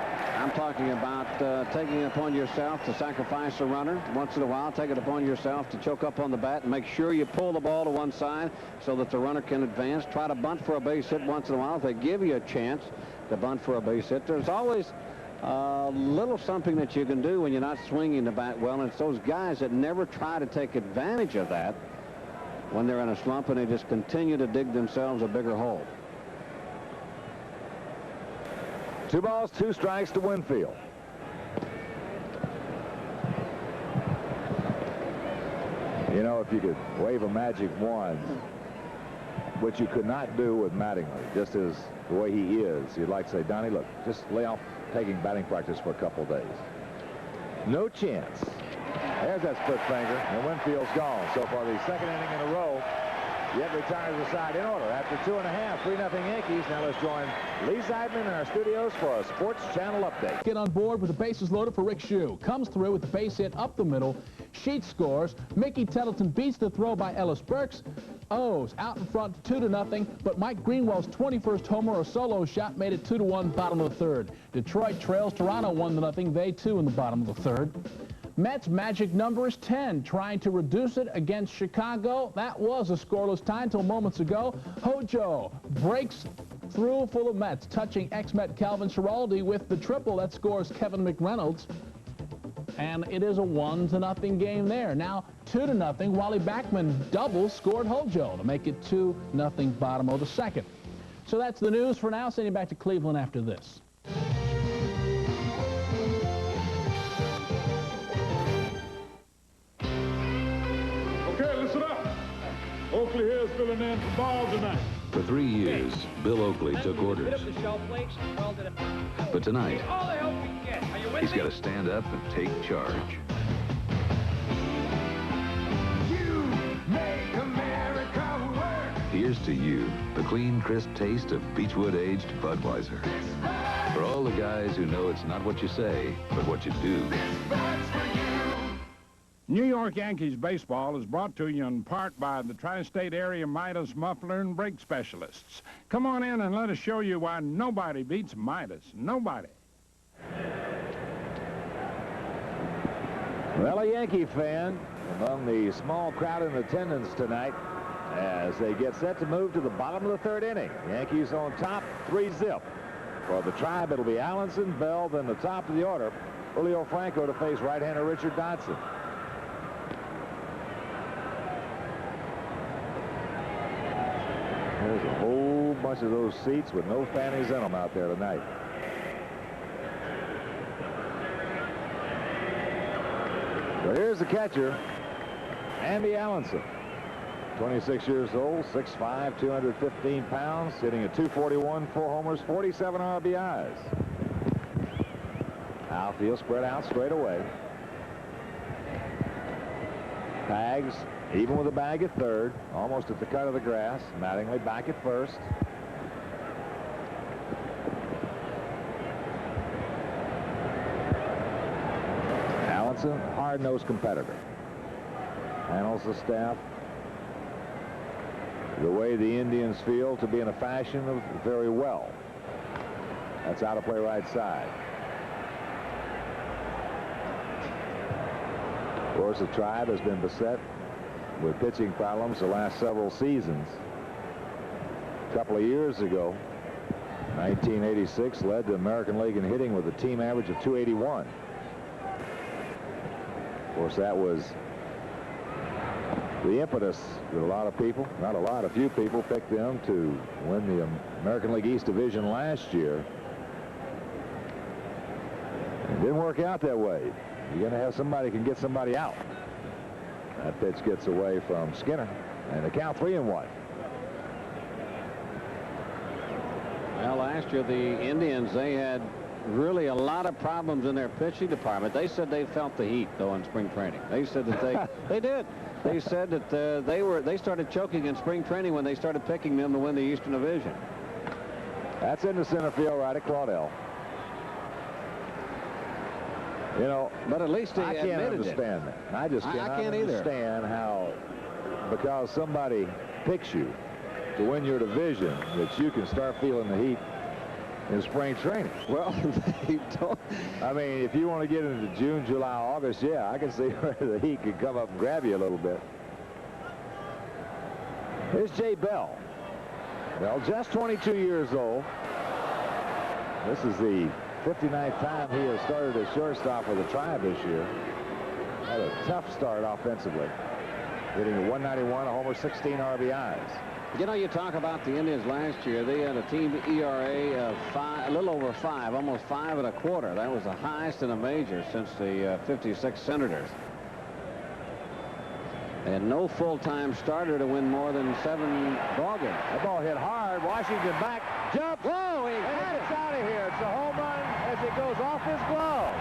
I'm talking about taking it upon yourself to sacrifice a runner once in a while. Take it upon yourself to choke up on the bat and make sure you pull the ball to one side so that the runner can advance. Try to bunt for a base hit once in a while if they give you a chance to bunt for a base hit. There's always a little something that you can do when you're not swinging the bat well, and it's those guys that never try to take advantage of that when they're in a slump, and they just continue to dig themselves a bigger hole. 2 balls, 2 strikes to Winfield. You know, if you could wave a magic wand, which you could not do with Mattingly, just as the way he is, you'd like to say, Donnie, look, just lay off taking batting practice for a couple days. No chance. There's that split finger, and Winfield's gone. So far, the second inning in a row, yet retires the side in order. After 2.5, 3-0 Yankees. Now let's join Lee Zeidman in our studios for a Sports Channel update. Get on board with the bases loaded for Rick Shue. Comes through with the base hit up the middle. Sheets scores. Mickey Tettleton beats the throw by Ellis Burks. O's out in front 2-0, but Mike Greenwell's 21st homer, a solo shot, made it 2-1, bottom of the third. Detroit trails Toronto 1-0. They too in the bottom of the third. Mets' magic number is 10, trying to reduce it against Chicago. That was a scoreless tie until moments ago. Hojo breaks through for the Mets, touching ex-Met Calvin Schiraldi with the triple that scores Kevin McReynolds. And it is a 1-0 game there. Now 2-0. Wally Backman double scored Hojo to make it 2-0 bottom of the second. So that's the news for now. Sending back to Cleveland after this. Okay, listen up. Oakley here is filling in for Ball tonight. For 3 years, Bill Oakley took orders. But tonight, he's got to stand up and take charge. You make America work. Here's to you, the clean, crisp taste of Beechwood-aged Budweiser. For all the guys who know it's not what you say, but what you do. New York Yankees baseball is brought to you in part by the Tri-State Area Midas Muffler and Brake Specialists. Come on in and let us show you why nobody beats Midas. Nobody. Well, a Yankee fan among the small crowd in attendance tonight as they get set to move to the bottom of the third inning. Yankees on top, 3-0. For the Tribe, it'll be Allenson, Bell, then the top of the order, Julio Franco to face right-hander Richard Dodson. There's a whole bunch of those seats with no fannies in them out there tonight. So here's the catcher, Andy Allenson. 26 years old, 6'5", 215 pounds, hitting at .241, 4 homers, 47 RBIs. Outfield spread out straight away. Tags, even with a bag at third, almost at the cut of the grass. Mattingly back at first. Allenson, hard-nosed competitor. Handles the staff the way the Indians feel to be in a fashion of very well. That's out of play right side. Of course, the Tribe has been beset with pitching problems the last several seasons. A couple of years ago, 1986, led the American League in hitting with a team average of 281. Of course, that was the impetus that a lot of people, not a lot, a few people picked them to win the American League East Division last year. It didn't work out that way. You're going to have somebody can get somebody out. That pitch gets away from Skinner, and the count 3-1. Well, last year the Indians, they had really a lot of problems in their pitching department. They said they felt the heat, though, in spring training. They said that they did. They said that they started choking in spring training when they started picking them to win the Eastern Division. That's in the center field right at Claudell. You know, but at least they I can't admitted understand it. that. I just cannot understand how, because somebody picks you to win your division, that you can start feeling the heat in spring training. Well, they don't. I mean, if you want to get into June, July, August, yeah, I can see where the heat could come up and grab you a little bit. Here's Jay Bell. Well, just 22 years old. This is the 59th time he has started as shortstop for the Tribe this year. Had a tough start offensively, hitting a 191, a homer, 16 RBIs. You know, you talk about the Indians last year. They had a team ERA of a little over 5, almost 5 1/4. That was the highest in a major since the 56 Senators. And no full-time starter to win more than 7 ball games. That ball hit hard. Washington back. Jump. Whoa, he had It's it. out of here. It's a home run as it goes off his glove.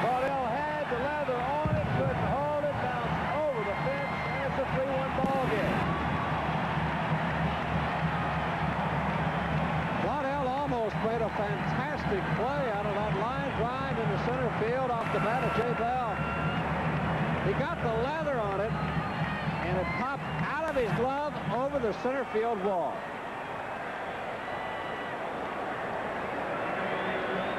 Claudell had the leather on it, couldn't hold it, bounced over the fence, and it's a 3-1 ball game. Claudell almost made a fantastic play out of that line drive into center field off the bat of Jay Bell. He got the leather on it, and it popped out of his glove over the center field wall.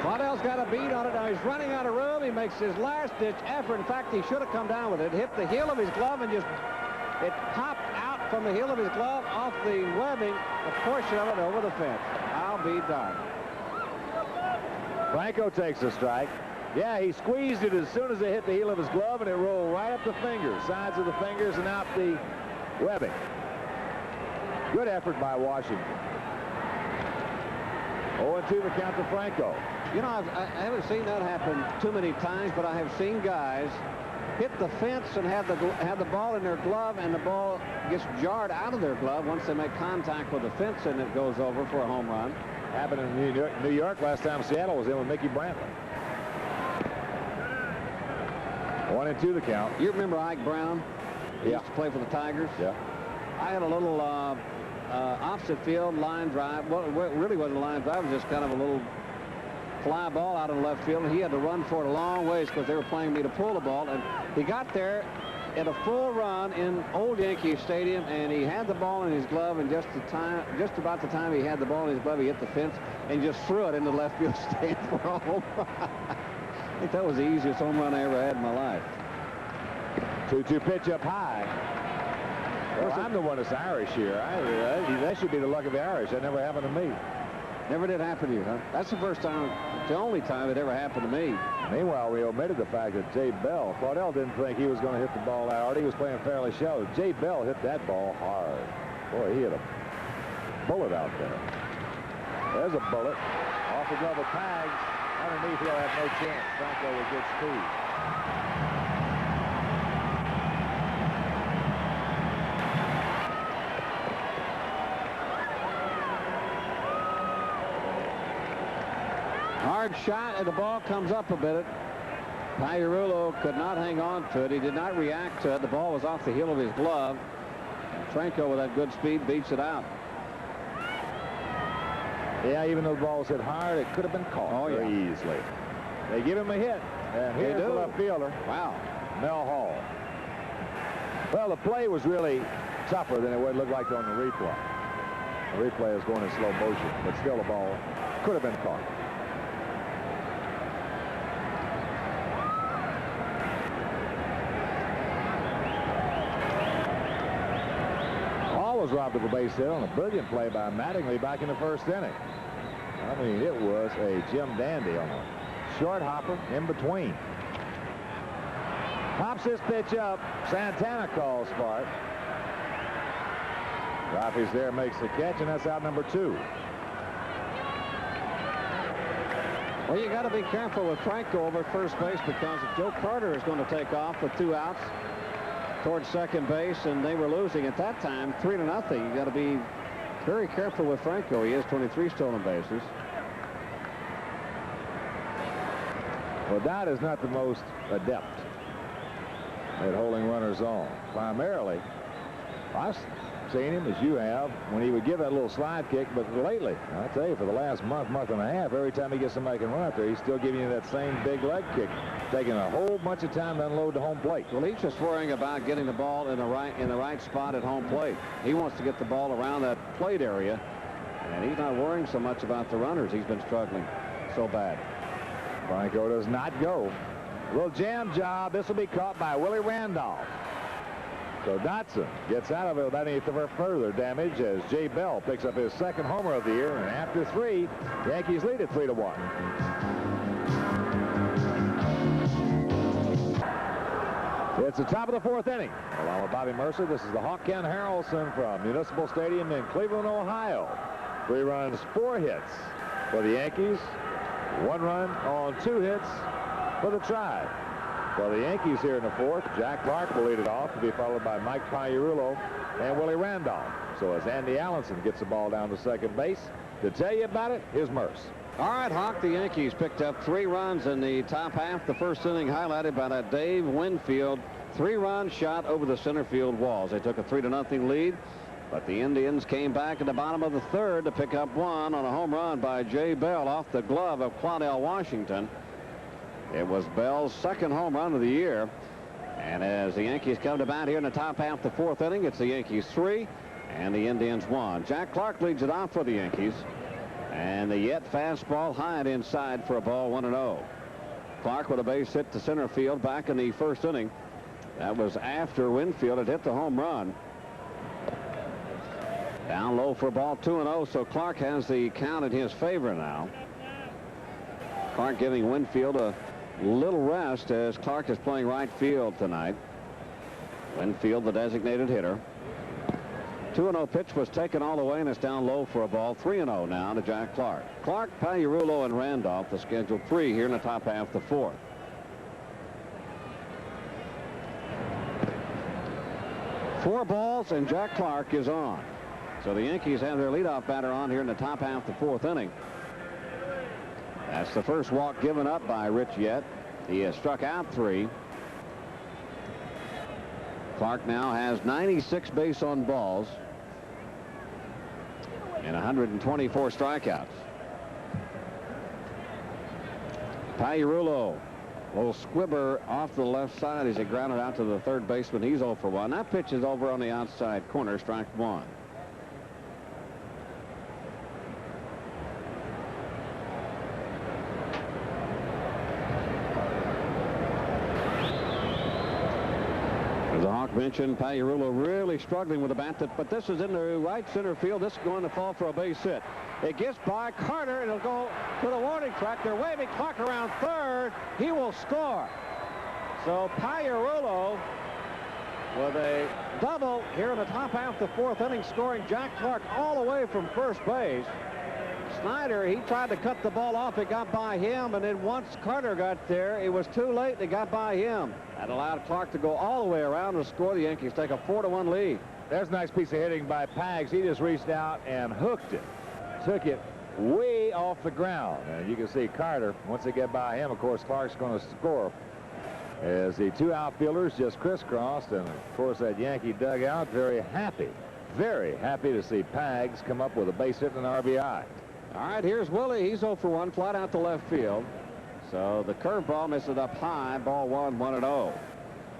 Claudell's got a beat on it. Now he's running out of room. He makes his last-ditch effort. In fact, he should have come down with it. Hit the heel of his glove and it popped out from the heel of his glove off the webbing, a portion of it over the fence. I'll be darned. Franco takes a strike. Yeah, he squeezed it as soon as it hit the heel of his glove, and it rolled right up the fingers, sides of the fingers, and out the webbing. Good effort by Washington. 0-2 the count to Franco. You know, I haven't seen that happen too many times, but I have seen guys hit the fence and have the ball in their glove, and the ball gets jarred out of their glove once they make contact with the fence, and it goes over for a home run. Happened in New York last time Seattle was in with Mickey Brantley. 1-2 the count. You remember Ike Brown? He Yeah. used to play for the Tigers. Yeah. I had a little opposite field line drive. Well, it really wasn't a line drive. It was just kind of a little fly ball out of left field, and he had to run for it a long ways because they were playing me to pull the ball. And he got there at a full run in Old Yankee Stadium, and he had the ball in his glove, and just about the time he had the ball in his glove, he hit the fence and just threw it into the left field stand for a home run. I think that was the easiest home run I ever had in my life. 2-2 pitch up high. Well, I'm the one that's Irish here. That should be the luck of the Irish. That never happened to me. Never did happen to you, huh? That's the first time, the only time it ever happened to me. Meanwhile, we omitted the fact that Jay Bell, Claudell didn't think he was going to hit the ball out. He was playing fairly shallow. Jay Bell hit that ball hard. Boy, he hit a bullet out there. There's a bullet. Off the glove of Pags. Underneath, he'll have no chance. Franco with good speed. Hard shot, and the ball comes up a bit. Pagliarulo could not hang on to it. He did not react to it. The ball was off the heel of his glove. Franco, with that good speed, beats it out. Yeah, even though the ball was hit hard, it could have been caught very easily. They give him a hit. And here's the left fielder. Wow. Mel Hall. Well, the play was really tougher than it would look like on the replay. The replay is going in slow motion, but still the ball could have been caught. was robbed of a base hit on a brilliant play by Mattingly back in the first inning. I mean, it was a Jim Dandy on a short hopper in between. Pops this pitch up. Santana calls for it. Rafi's there, makes the catch, and that's out number 2. Well, you got to be careful with Franco over at first base, because if Joe Carter is going to take off with 2 outs towards second base, and they were losing at that time 3-0, you got to be very careful with Franco. He has 23 stolen bases. Well, Dodd is not the most adept at holding runners on. Primarily, I've seen him, as you have, when he would give that little slide kick, but lately, I tell you, for the last month and a half, every time he gets somebody can run up there, he's still giving you that same big leg kick, taking a whole bunch of time to unload the home plate. Well, he's just worrying about getting the ball in the right spot at home plate. He wants to get the ball around that plate area, and he's not worrying so much about the runners. He's been struggling so bad. Franco does not go. A little jam job. This will be caught by Willie Randolph. So Dotson gets out of it without any further damage as Jay Bell picks up his 2nd homer of the year. And after 3, Yankees lead at 3-1. It's the top of the 4th inning. Along with Bobby Mercer, this is the Hawk Ken Harrelson from Municipal Stadium in Cleveland, Ohio. 3 runs, 4 hits for the Yankees. 1 run on 2 hits for the Tribe. For the Yankees here in the 4th, Jack Clark will lead it off, to be followed by Mike Pagliarulo and Willie Randolph. So as Andy Allenson gets the ball down to second base, to tell you about it, here's Merce. All right, Hawk, the Yankees picked up 3 runs in the top half. The first inning highlighted by that Dave Winfield 3-run shot over the center field walls. They took a 3-0 lead, but the Indians came back at the bottom of the 3rd to pick up 1 on a home run by Jay Bell off the glove of Claudell Washington. It was Bell's 2nd home run of the year. And as the Yankees come to bat here in the top half of the 4th inning, it's the Yankees 3 and the Indians 1. Jack Clark leads it off for the Yankees. And the yet fastball high and inside for a ball, 1-0. Clark with a base hit to center field back in the 1st inning. That was after Winfield had hit the home run. Down low for a ball, 2-0. So Clark has the count in his favor now. Clark giving Winfield a little rest as Clark is playing right field tonight. Winfield, the designated hitter. 2-0 pitch was taken all the way, and it's down low for a ball. 3-0 now to Jack Clark. Clark, Pagliarulo, and Randolph, the scheduled 3 here in the top half of the 4th. Four balls, and Jack Clark is on. So the Yankees have their leadoff batter on here in the top half of the 4th inning. That's the first walk given up by Rich Yett. He has struck out 3. Clark now has 96 base on balls and 124 strikeouts. Pagliarulo, a little squibber off the left side as he grounded out to the 3rd baseman. He's 0 for 1. That pitch is over on the outside corner, strike 1. As the Hawk mentioned, Pagliarulo really struggling with the bat, but this is in the right center field. This is going to fall for a base hit. It gets by Carter, and it'll go to the warning track. They're waving Clark around 3rd. He will score. So Pagliarulo with a double here in the top half of the 4th inning, scoring Jack Clark all the way from first base. Snyder, he tried to cut the ball off. It got by him, and then once Carter got there, it was too late. It got by him. That allowed Clark to go all the way around and score. The Yankees take a 4-1 lead. There's a nice piece of hitting by Pags. He just reached out and hooked it. Took it way off the ground. And you can see Carter, once they get by him, of course, Clark's going to score. As the 2 outfielders just crisscrossed, and of course that Yankee dugout very happy to see Pags come up with a base hit and an RBI. All right, here's Willie. He's 0 for 1, flat out to left field. So the curveball misses up high. Ball 1, 1-0.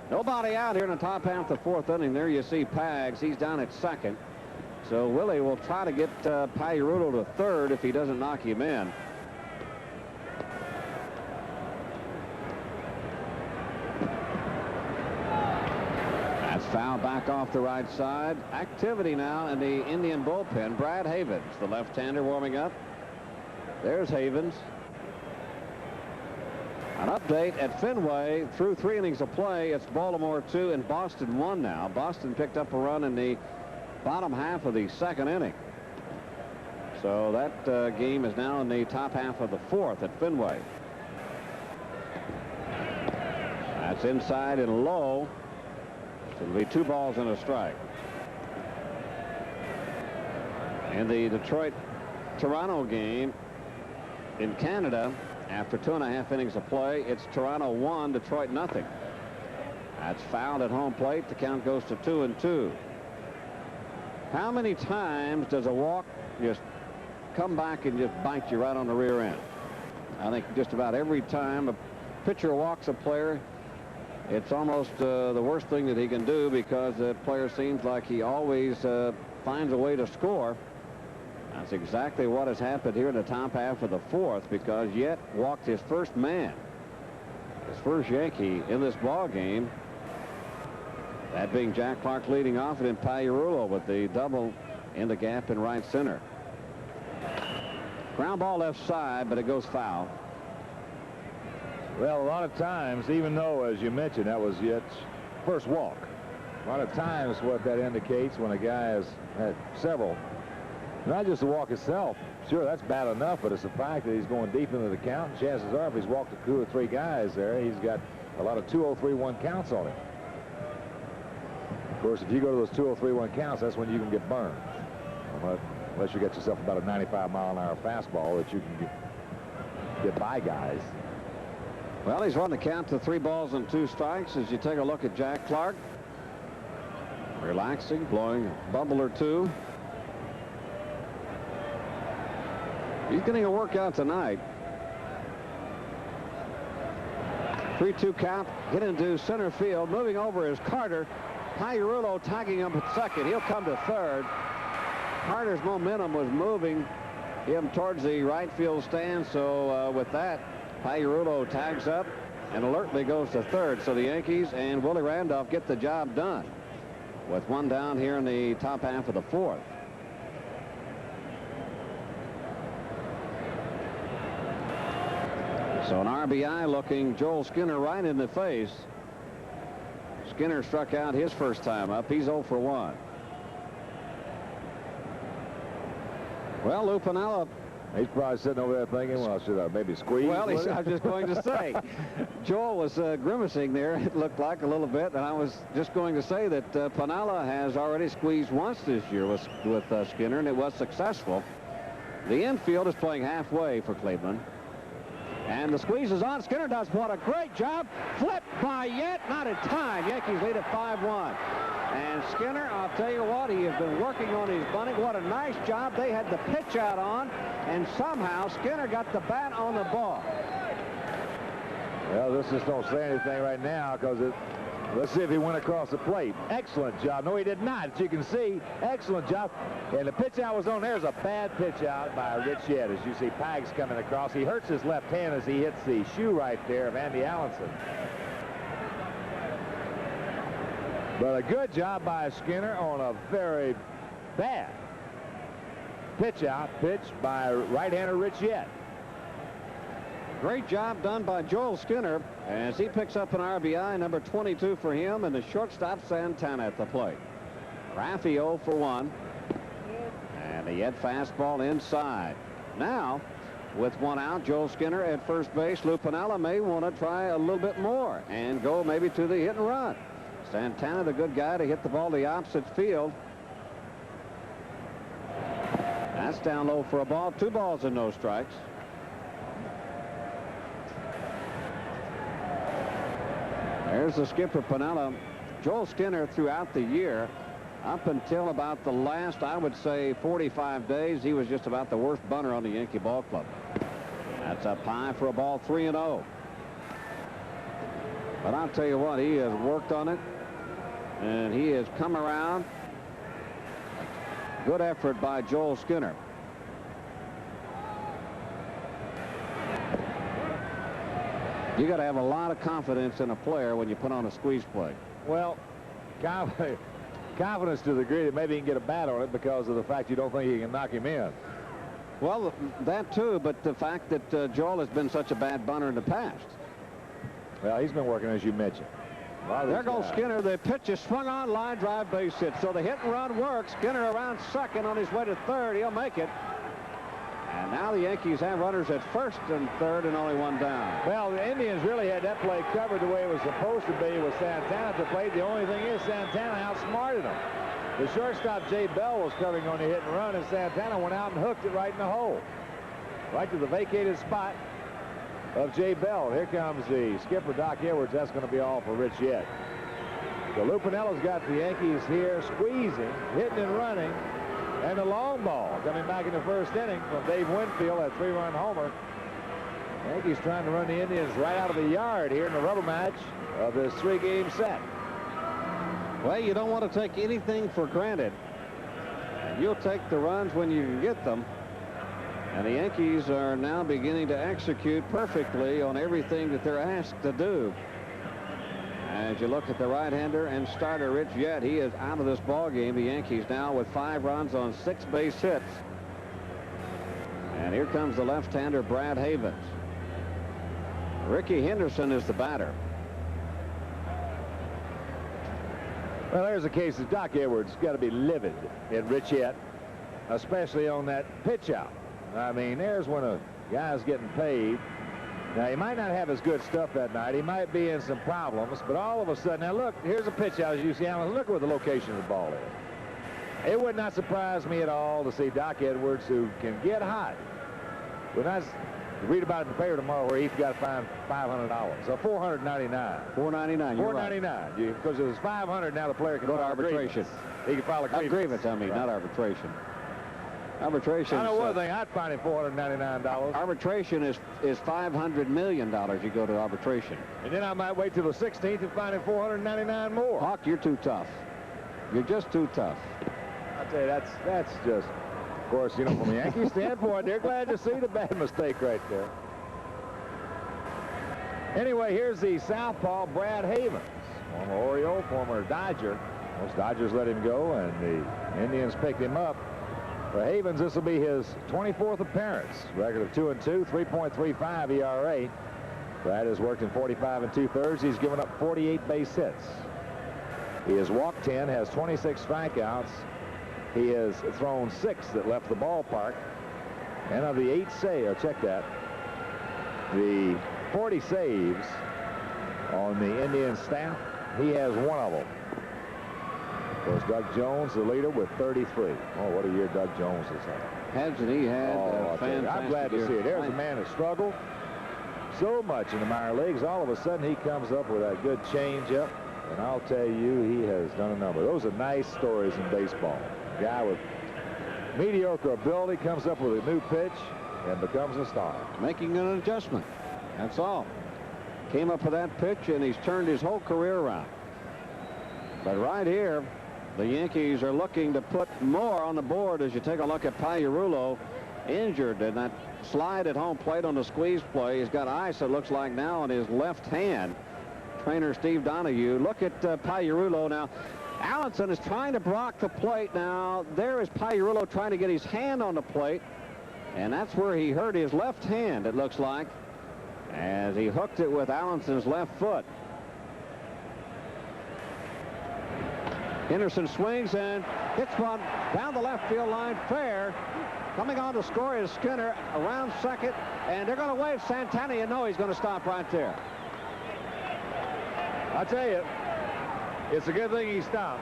Nobody out here in the top half of the 4th inning. There you see Pags. He's down at 2nd. So Willie will try to get Pagliarulo to 3rd if he doesn't knock him in. That's Foul back off the right side. Activity now in the Indian bullpen. Brad Havens, the left-hander, warming up. There's Havens. An update at Fenway. Through 3 innings of play, it's Baltimore 2 and Boston 1 now. Boston picked up a run in the bottom half of the 2nd inning. So that game is now in the top half of the 4th at Fenway. That's inside and low. So it'll be 2 balls and a strike. In the Detroit-Toronto game in Canada, after 2.5 innings of play, it's Toronto 1, Detroit nothing. That's fouled at home plate. The count goes to 2-2. How many times does a walk just come back and just bite you right on the rear end? I think just about every time a pitcher walks a player, it's almost the worst thing that he can do, because the player seems like he always finds a way to score. That's exactly what has happened here in the top half of the 4th, because Yet walked his first man, his first Yankee in this ball game. That being Jack Clark leading off, and then Pagliarulo with the double in the gap in right center. Ground ball left side, but it goes foul. Well, a lot of times, even though, as you mentioned, that was Yet's first walk, a lot of times what that indicates when a guy has had several, not just the walk itself, sure, that's bad enough, but it's the fact that he's going deep into the count. And chances are, if he's walked 2 or 3 guys there, he's got a lot of 2-0-3-1 counts on him. Of course, if you go to those 2-0-3-1 counts, that's when you can get burned. Unless you get yourself about a 95-mile-an-hour fastball that you can get by guys. Well, he's run the count to 3 balls and 2 strikes as you take a look at Jack Clark. Relaxing, blowing a bubble or 2. He's getting a workout tonight. 3-2 count. Hit into center field. Moving over is Carter. Pagliarulo tagging him at second. He'll come to third. Carter's momentum was moving him towards the right field stand. So with that, Pagliarulo tags up and alertly goes to third. So the Yankees and Willie Randolph get the job done with 1 down here in the top half of the 4th. So an RBI looking Joel Skinner right in the face. Skinner struck out his first time up. He's 0 for 1. Well, Lou Piniella. He's probably sitting over there thinking, well, should I maybe squeeze? Well, I was just going to say, Joel was grimacing there, it looked like a little bit, and I was just going to say that Piniella has already squeezed once this year with Skinner, and it was successful. The infield is playing halfway for Cleveland. And the squeeze is on. Skinner does what a great job. Flip by Yet, not in time. Yankees lead at 5-1. And Skinner, I'll tell you what, he has been working on his bunting. What a nice job. They had the pitch out on, and somehow Skinner got the bat on the ball. Well, this just don't say anything right now, because let's see if he went across the plate. Excellent job. No, he did not. As you can see, excellent job. And the pitch out was on. There's a bad pitch out by Rich Yet. As you see, Pags coming across. He hurts his left hand as he hits the shoe right there of Andy Allenson. But a good job by Skinner on a very bad pitch out, pitched by right-hander Rich Yet. Great job done by Joel Skinner as he picks up an RBI, number 22 for him, and the shortstop Santana at the plate. Raffy 0 for 1. And the Yet fastball inside. Now, with 1 out, Joel Skinner at first base. Lou Piniella may want to try a little bit more and go maybe to the hit and run. Santana, the good guy, to hit the ball to the opposite field. That's down low for a ball. 2 balls and no strikes. There's the skipper, Piniella. Joel Skinner, throughout the year, up until about the last, I would say, 45 days, he was just about the worst bunter on the Yankee ball club. That's up high for a ball, 3-0. But I'll tell you what, he has worked on it, and he has come around. Good effort by Joel Skinner. You got to have a lot of confidence in a player when you put on a squeeze play. Well, confidence to the degree that maybe he can get a bat on it because of the fact you don't think he can knock him in. Well, that too, but the fact that Joel has been such a bad bunter in the past. Well, he's been working, as you mentioned. There goes Skinner. The pitch is swung on, line drive, base hit. So the hit and run works. Skinner around second on his way to third. He'll make it. And now the Yankees have runners at first and third and only one down. Well, the Indians really had that play covered the way it was supposed to be with Santana at the plate. The only thing is Santana outsmarted him. The shortstop, Jay Bell, was covering on the hit and run, and Santana went out and hooked it right in the hole. Right to the vacated spot of Jay Bell. Here comes the skipper, Doc Edwards. That's going to be all for Rich Yett. So Lou Piniello's got the Yankees here squeezing, hitting and running. And the long ball coming back in the first inning from Dave Winfield, that 3-run homer. Yankees trying to run the Indians right out of the yard here in the rubber match of this 3-game set. Well, you don't want to take anything for granted. And you'll take the runs when you can get them. And the Yankees are now beginning to execute perfectly on everything that they're asked to do. As you look at the right-hander and starter Rich Yett, he is out of this ball game. The Yankees now with 5 runs on 6 base hits. And here comes the left-hander Brad Havens. Ricky Henderson is the batter. Well, there's a case of Doc Edwards got to be livid at Rich Yett, especially on that pitch out. I mean, there's when a guy's getting paid. Now, he might not have his good stuff that night. He might be in some problems, but all of a sudden, now look, here's a pitch out, as you see. Look where the location of the ball is. It would not surprise me at all to see Doc Edwards, who can get hot. When I read about it in the paper tomorrow where he's got to find $500, or $499. $499. $499. Because it was $500. Now the player can go to arbitration. He can file a grievance. Grievance, I mean, not arbitration. Arbitration. I know one thing. I'd find him $499. Arbitration is $500 million. You go to arbitration. And then I might wait till the 16th and find him $499 more. Hawk, you're too tough. You're just too tough. I tell you, that's just. Of course, you know, from the Yankees standpoint, they're glad to see the bad mistake right there. Anyway, here's the southpaw Brad Havens, former Oriole, former Dodger. Most Dodgers let him go, and the Indians picked him up. For Havens, this will be his 24th appearance. Record of 2-2, 3.35 ERA. Brad has worked in 45 2/3. He's given up 48 base hits. He has walked 10, has 26 strikeouts. He has thrown 6 that left the ballpark. And of the 8 saves, check that, the 40 saves on the Indian staff, he has 1 of them. Of course, Doug Jones, the leader, with 33. Oh, what a year Doug Jones has had. Hasn't he had a fantastic I'm glad to see it. There's a man that struggled so much in the minor leagues. All of a sudden, he comes up with that good changeup. And I'll tell you, he has done a number. Those are nice stories in baseball. A guy with mediocre ability comes up with a new pitch and becomes a star. Making an adjustment. That's all. Came up with that pitch, and he's turned his whole career around. But right here, the Yankees are looking to put more on the board as you take a look at Pagliarulo, injured in that slide at home plate on the squeeze play. He's got ice, it looks like, now on his left hand. Trainer Steve Donahue. Look at Pagliarulo now. Allenson is trying to block the plate now. There is Pagliarulo trying to get his hand on the plate, and that's where he hurt his left hand, it looks like, as he hooked it with Allenson's left foot. Henderson swings and hits one down the left field line, fair. Coming on to score is Skinner around second, and they're going to wave Santana. You know he's going to stop right there. I tell you, it's a good thing he stopped.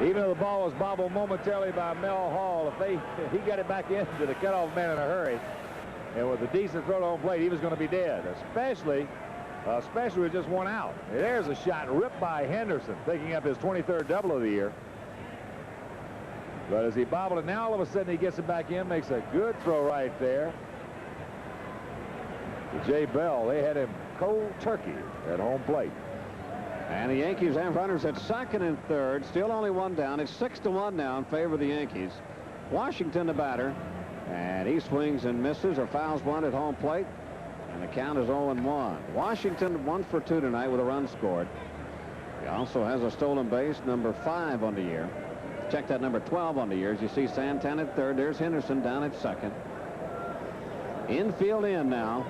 Even though the ball was bobbled momentarily by Mel Hall, if he got it back into the cutoff man in a hurry, and with a decent throw to home plate, he was going to be dead, especially with just 1 out. There's a shot ripped by Henderson, picking up his 23rd double of the year. But as he bobbled it, now all of a sudden he gets it back in, makes a good throw right there. Jay Bell, they had him cold turkey at home plate. And the Yankees have runners at second and third, still only 1 down. It's 6-1 now in favor of the Yankees. Washington the batter, and he swings and misses or fouls one at home plate. And the count is 0-1. Washington 1 for 2 tonight with a run scored. He also has a stolen base, number 5 on the year. Check that, number 12 on the year. As you see Santana at third. There's Henderson down at second. Infield in now.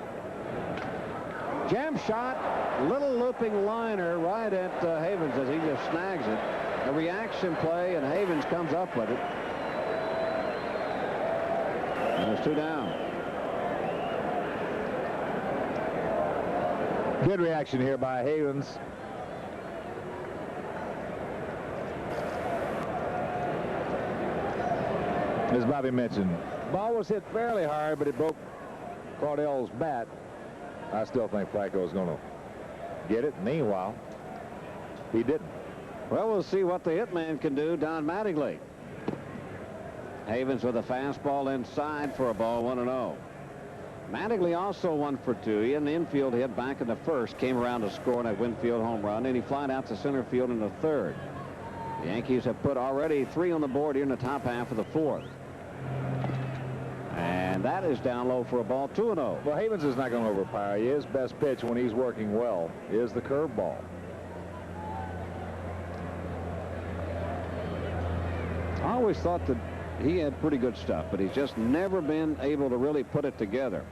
Jam shot, little looping liner right at Havens as he just snags it. A reaction play, and Havens comes up with it. And there's 2 down. Good reaction here by Havens. As Bobby mentioned, ball was hit fairly hard, but it broke Cardell's bat. I still think Flacco is going to get it. Meanwhile, he didn't. Well, we'll see what the hitman can do. Don Mattingly. Havens with a fastball inside for a ball, 1-0. Mattingly also 1 for 2. He had an infield hit back in the first, came around to score that Winfield home run, and he flied out to center field in the third. The Yankees have put already 3 on the board here in the top half of the fourth. And that is down low for a ball, 2-0. Well, Havens is not going to overpower. His best pitch when he's working well is the curveball. I always thought that he had pretty good stuff, but he's just never been able to really put it together.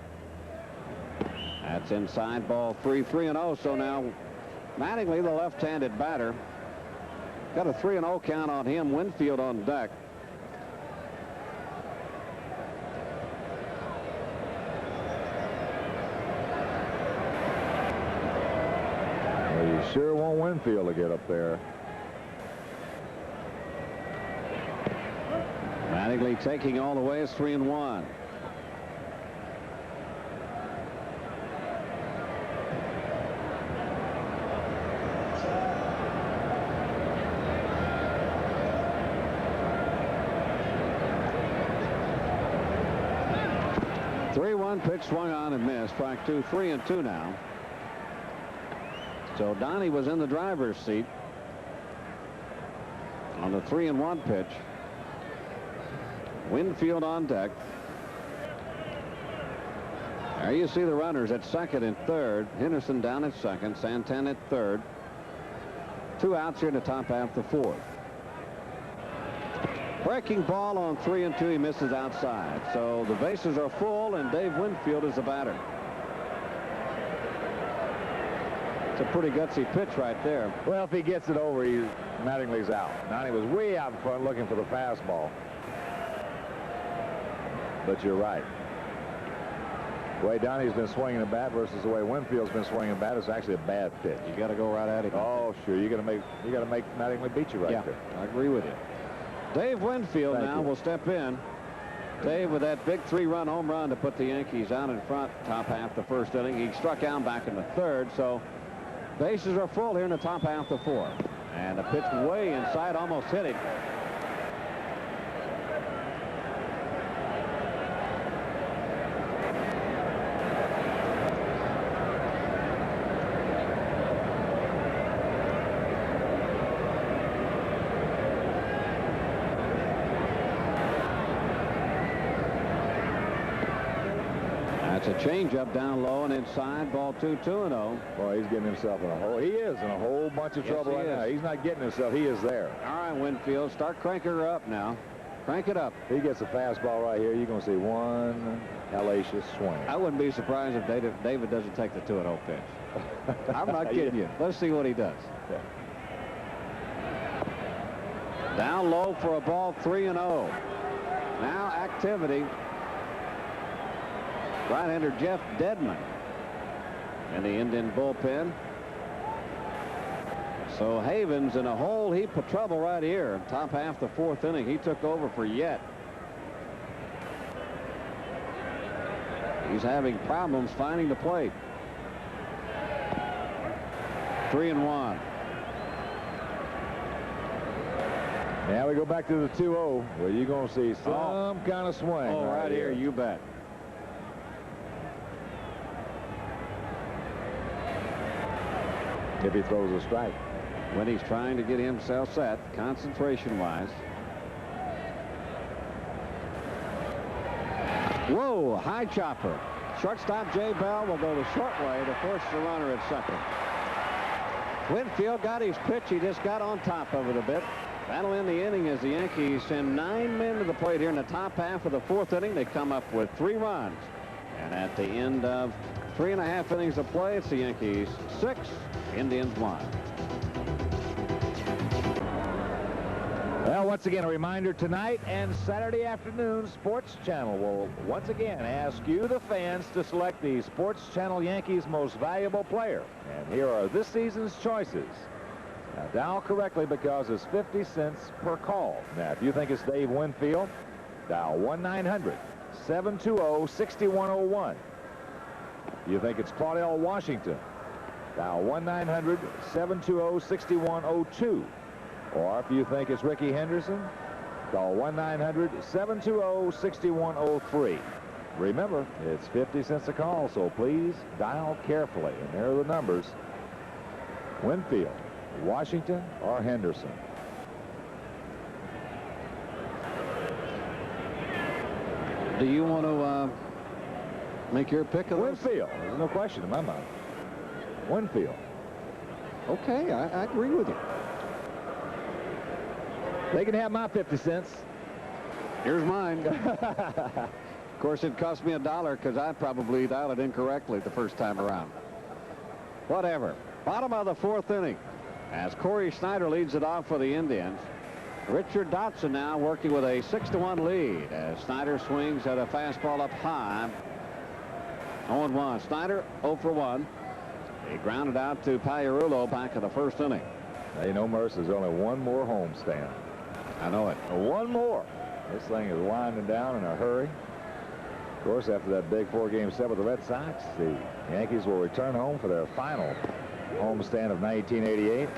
That's inside, ball 3-0. So now Mattingly, the left-handed batter, got a 3-0 count on him. Winfield on deck. Well, you sure want Winfield to get up there. Mattingly taking all the way. It's 3-1. Pitch swung on and missed. Strike 2, 3-2 now. So Donnie was in the driver's seat on the 3-1 pitch. Winfield on deck. There you see the runners at second and third. Henderson down at second. Santana at third. 2 outs here in the top half of the fourth. Breaking ball on 3-2. He misses outside. So the bases are full, and Dave Winfield is the batter. It's a pretty gutsy pitch right there. Well, if he gets it over, Mattingly's out. Donnie was way out in front looking for the fastball. But you're right. The way Donnie's been swinging the bat versus the way Winfield's been swinging the bat is actually a bad pitch. You got to go right at it. Oh, sure. You got to make Mattingly beat you right there. I agree with you. Dave Winfield will step in. Dave with that big 3-run home run to put the Yankees out in front top half the first inning. He struck out back in the third, so bases are full here in the top half of the fourth. And the pitch way inside, almost hit it. It's a changeup down low and inside, ball 2-0. Boy, he's getting himself in a hole. He is in a whole bunch of trouble right now. He's not getting himself. He is there. All right, Winfield, start cranking her up now. Crank it up. He gets a fastball right here. You're going to see one hellacious swing. I wouldn't be surprised if David doesn't take the 2-0 pitch. I'm not kidding you. Let's see what he does. Yeah. Down low for a ball, 3-0. Now activity. Right-hander Jeff Dedman in the Indian bullpen. So Havens in a whole heap of trouble right here. Top half the fourth inning. He took over for Yet. He's having problems finding the plate. 3-1. Now we go back to the 2-0 where you're going to see some kind of swing. Oh, right here, you bet. If he throws a strike. When he's trying to get himself set, concentration-wise. Whoa, high chopper. Shortstop Jay Bell will go the short way to force the runner at second. Winfield got his pitch. He just got on top of it a bit. That'll end the inning as the Yankees send 9 men to the plate here in the top half of the 4th inning. They come up with 3 runs. And at the end of 3.5 innings of play, it's the Yankees 6, Indians 1. Well, once again, a reminder, tonight and Saturday afternoon, Sports Channel will once again ask you, the fans, to select the Sports Channel Yankees' most valuable player. And here are this season's choices. Now, dial correctly because it's 50 cents per call. Now, if you think it's Dave Winfield, dial 1-900-720-6101. If you think it's Claudell Washington, dial 1-900-720-6102. Or if you think it's Ricky Henderson, call 1-900-720-6103. Remember, it's 50 cents a call, so please dial carefully. And there are the numbers. Winfield, Washington, or Henderson. Do you want to make your pick of those? Winfield. There's no question in my mind. Winfield. Okay, I agree with you. They can have my 50 cents. Here's mine. Of course, it cost me $1 because I probably dialed it incorrectly the first time around. Whatever. Bottom of the 4th inning as Corey Snyder leads it off for the Indians. Richard Dotson now working with a 6-1 lead as Snyder swings at a fastball up high. 0-1. Snyder 0 for 1. He grounded out to Pagliarulo back in the 1st inning. Now, you know, Merce, there's only one more homestand. I know it. One more. This thing is winding down in a hurry. Of course, after that big 4-game set with the Red Sox, the Yankees will return home for their final homestand of 1988.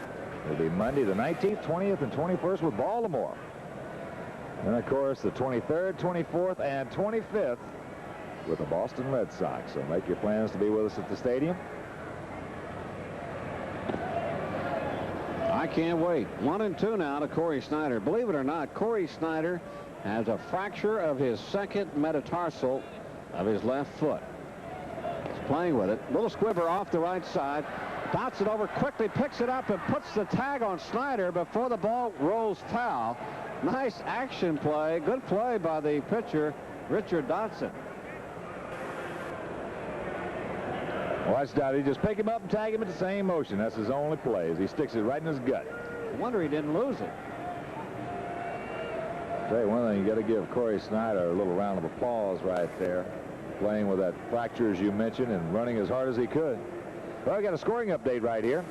It'll be Monday the 19th, 20th, and 21st with Baltimore. And, of course, the 23rd, 24th, and 25th with the Boston Red Sox. So make your plans to be with us at the stadium. I can't wait. 1-2 now to Corey Snyder. Believe it or not, Corey Snyder has a fracture of his 2nd metatarsal of his left foot. He's playing with it. Little squibber off the right side. Dots it over quickly, picks it up, and puts the tag on Snyder before the ball rolls foul. Nice action play. Good play by the pitcher, Richard Dotson. Watch Dottie just pick him up and tag him at the same motion. That's his only play, as he sticks it right in his gut. I wonder he didn't lose it. I'll tell you one thing, you got to give Corey Snyder a little round of applause right there. Playing with that fracture, as you mentioned, and running as hard as he could. Well, we got a scoring update right here.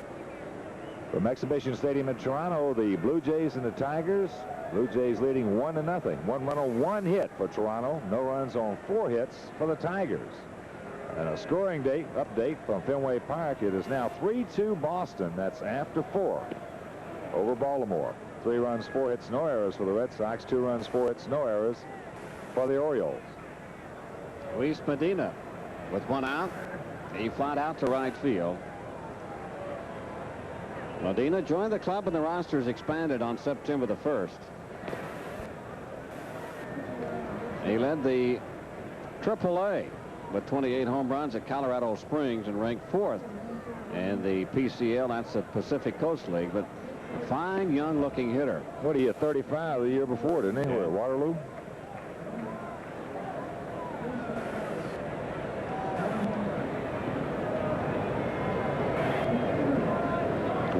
From Exhibition Stadium in Toronto, the Blue Jays and the Tigers. Blue Jays leading 1-0. 1 run on 1 hit for Toronto. No runs on 4 hits for the Tigers. And a scoring update from Fenway Park. It is now 3-2 Boston. That's after 4 over Baltimore. 3 runs, 4 hits, no errors for the Red Sox. 2 runs, 4 hits, no errors for the Orioles. Luis Medina with 1 out. He flied out to right field. Medina joined the club and the roster is expanded on September the 1st. He led the AAA with 28 home runs at Colorado Springs and ranked 4th in the PCL. That's the Pacific Coast League, but a fine young-looking hitter. What, he hit 35 the year before, didn't he? Yeah. Waterloo?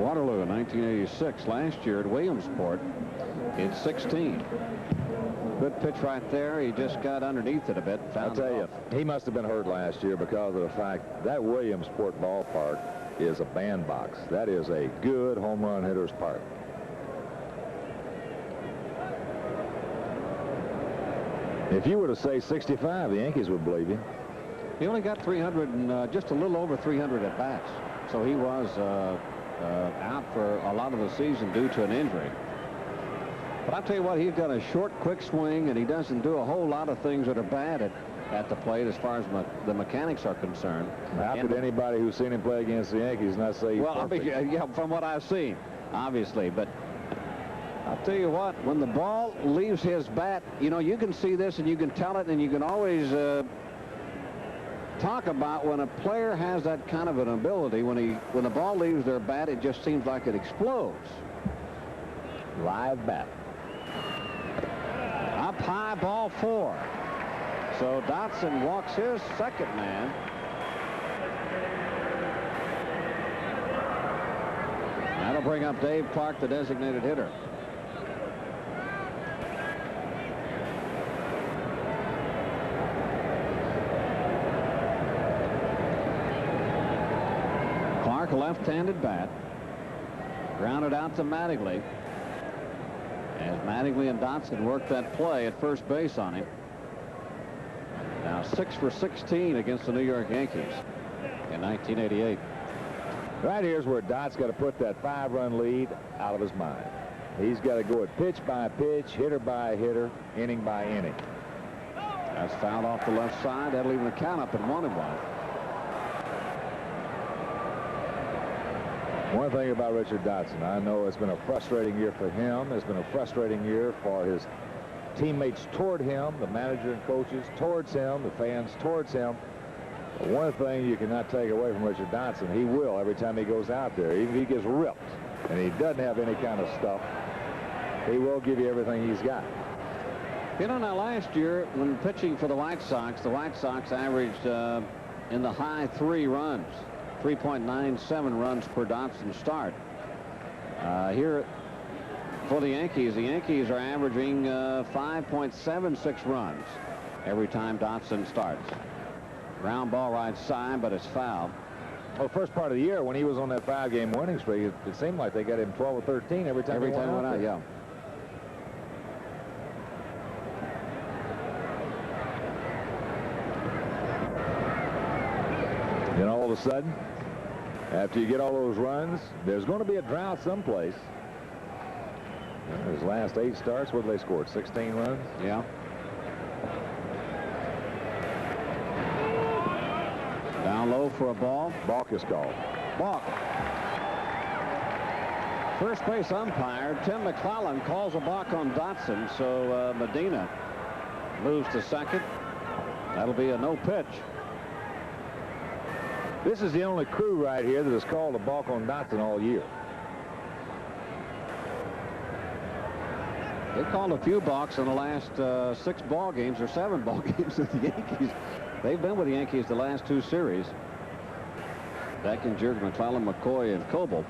Waterloo in 1986. Last year at Williamsport in 16. Good pitch right there. He just got underneath it a bit. I'll tell you, he must have been hurt last year because of the fact that Williamsport ballpark is a bandbox. That is a good home run hitter's park. If you were to say 65, the Yankees would believe you. He only got 300 and just a little over 300 at bats. So he was out for a lot of the season due to an injury. But I'll tell you what, he's got a short, quick swing, and he doesn't do a whole lot of things that are bad at the plate as far as the mechanics are concerned. How could anybody who's seen him play against the Yankees not say he's perfect? Yeah, from what I've seen, obviously. But I'll tell you what, when the ball leaves his bat, you know, you can see this and you can tell it, and you can always Talk about when a player has that kind of an ability, when the ball leaves their bat, it just seems like it explodes. Live bat. Up high, ball 4. So Dotson walks his second man. That'll bring up Dave Clark, the designated hitter. Clark, a left-handed bat. Grounded out to Mattingly. As Mattingly and Dotson work that play at first base on him. Now 6 for 16 against the New York Yankees in 1988. Right here's where Dot's got to put that 5-run lead out of his mind. He's got to go at pitch by pitch, hitter by hitter, inning by inning. That's fouled off the left side. That'll even the count up at 1-1. One thing about Richard Dotson, I know it's been a frustrating year for him. It's been a frustrating year for his teammates toward him, the manager and coaches towards him, the fans towards him. But one thing you cannot take away from Richard Dotson, he will every time he goes out there, even if he gets ripped and he doesn't have any kind of stuff, he will give you everything he's got. You know, now last year when pitching for the White Sox averaged in the high 3 runs. 3.97 runs per Dotson start. Here for the Yankees are averaging 5.76 runs every time Dotson starts. Ground ball right side, but it's fouled. Well, first part of the year when he was on that 5-game winning streak, it seemed like they got him 12 or 13 every time he went out. Yeah. Then all of a sudden, after you get all those runs, there's going to be a drought someplace. His last 8 starts, what did they score? 16 runs? Yeah. Down low for a ball. Balk is called. Balk. First base umpire Tim McClellan calls a balk on Dotson, so Medina moves to second. That'll be a no pitch. This is the only crew right here that has called a balk on Dotson all year. They called a few balks in the last 6 ball games or 7 ball games with the Yankees. They've been with the Yankees the last 2 series. Beckinger, McClellan, McCoy, and Coble.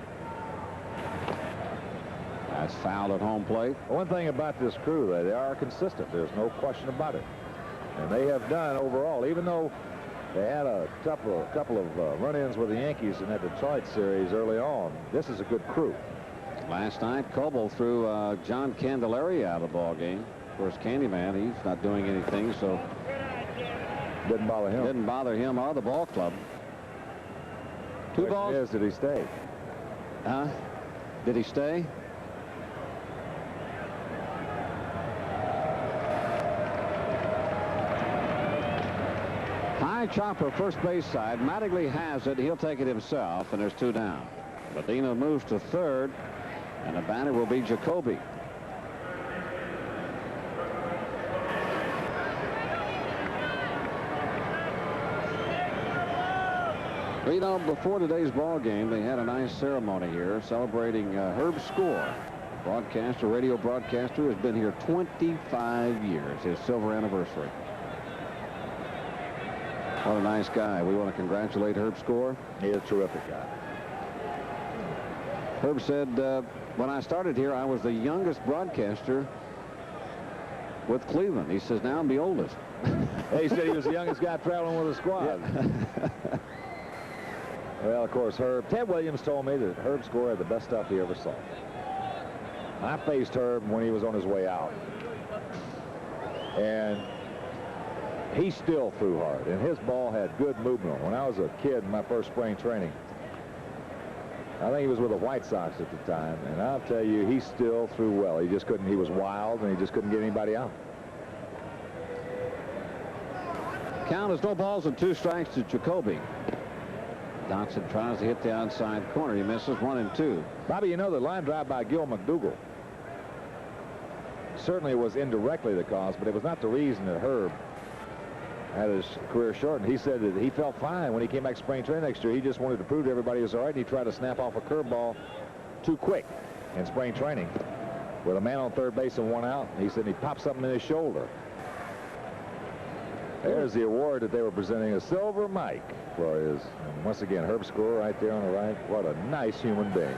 That's fouled at home plate. One thing about this crew, they are consistent. There's no question about it. And they have done overall, even though they had a couple of run-ins with the Yankees in that Detroit series early on, this is a good crew. Last night, Coble threw John Candelaria out of the ball game. Of course, Candyman, he's not doing anything, so didn't bother him. Didn't bother him or the ball club. 2 balls. Yes, did he stay? Huh? Did he stay? High chopper, first base side. Mattingly has it. He'll take it himself, and there's 2 down. Medina moves to third, and the batter will be Jacoby. You know, before today's ball game, they had a nice ceremony here celebrating Herb Score, broadcaster, radio broadcaster, has been here 25 years, his silver anniversary. What a nice guy. We want to congratulate Herb Score. He is a terrific guy. Herb said, when I started here, I was the youngest broadcaster with Cleveland. He says, now I'm the oldest. He said he was the youngest guy traveling with the squad. Yeah. Well, of course, Ted Williams told me that Herb Score had the best stuff he ever saw. I faced Herb when he was on his way out. And he still threw hard, and his ball had good movement. When I was a kid in my first spring training, I think he was with the White Sox at the time, and I'll tell you, he still threw well. He just couldn't, he was wild, and he just couldn't get anybody out. Count is no balls and 2 strikes to Jacoby. Dotson tries to hit the outside corner. He misses 1 and 2. Bobby, you know, the line drive by Gil McDougall certainly was indirectly the cause, but it was not the reason that Herb had his career shortened. He said that he felt fine when he came back to spring training next year. He just wanted to prove to everybody he was all right, and he tried to snap off a curveball too quick in spring training with a man on third base and one out. He said he popped something in his shoulder. There's the award that they were presenting, a Silver Mike for his, and once again, Herb Score right there on the right. What a nice human being.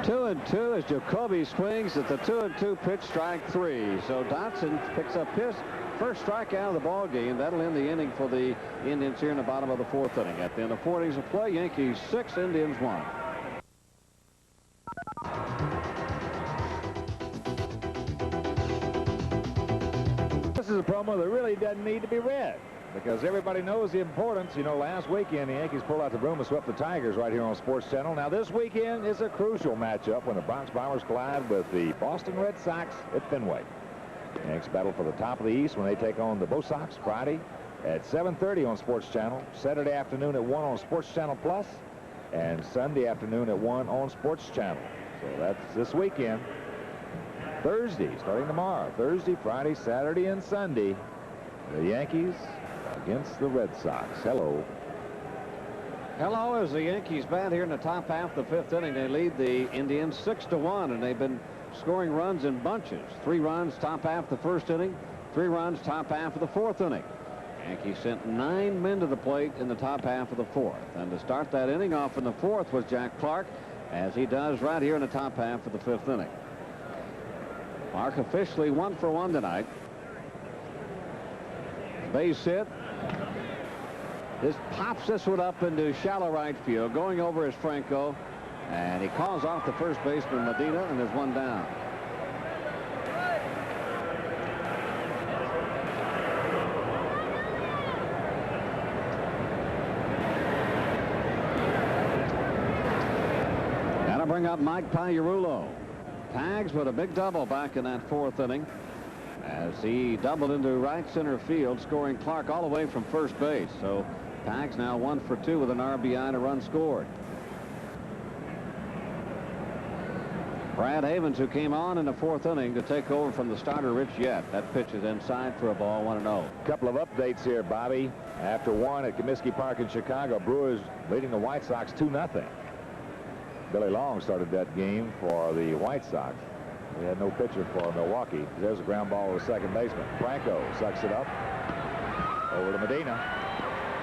Two and two as Jacoby swings at the 2-2 pitch, strike 3. So Dotson picks up his first strikeout of the ball game. That'll end the inning for the Indians here in the bottom of the 4th inning. At the end of 4 innings of play, Yankees 6, Indians 1. This is a promo that really doesn't need to be read, because everybody knows the importance. You know, last weekend the Yankees pulled out the broom and swept the Tigers right here on Sports Channel. Now this weekend is a crucial matchup when the Bronx Bombers collide with the Boston Red Sox at Fenway. The Yankees battle for the top of the East when they take on the Bo Sox Friday at 7:30 on Sports Channel, Saturday afternoon at 1 on Sports Channel Plus, and Sunday afternoon at 1 on Sports Channel. So that's this weekend. Thursday, starting tomorrow, Thursday, Friday, Saturday, and Sunday, the Yankees against the Red Sox. Hello. Hello, as the Yankees bat here in the top half of the 5th inning. They lead the Indians 6-1, and they've been scoring runs in bunches. 3 runs top half the 1st inning, 3 runs top half of the 4th inning. Yankees sent 9 men to the plate in the top half of the 4th. And to start that inning off in the 4th was Jack Clark, as he does right here in the top half of the 5th inning. Clark officially 1 for 1 tonight. Base hit. This pops this one up into shallow right field. Going over is Franco, and he calls off the first baseman Medina, and there's one down. Gotta bring up Mike Pagliarulo. Tags with a big double back in that 4th inning as he doubled into right center field, scoring Clark all the way from first base. So Tags now 1 for 2 with an RBI and a run scored. Brad Havens, who came on in the 4th inning to take over from the starter Rich Yett. That pitch is inside for a ball, 1-0. Couple of updates here, Bobby. After 1 at Comiskey Park in Chicago, Brewers leading the White Sox 2-0. Billy Long started that game for the White Sox. We had no pitcher for Milwaukee. There's a ground ball to the second baseman. Franco sucks it up over to Medina,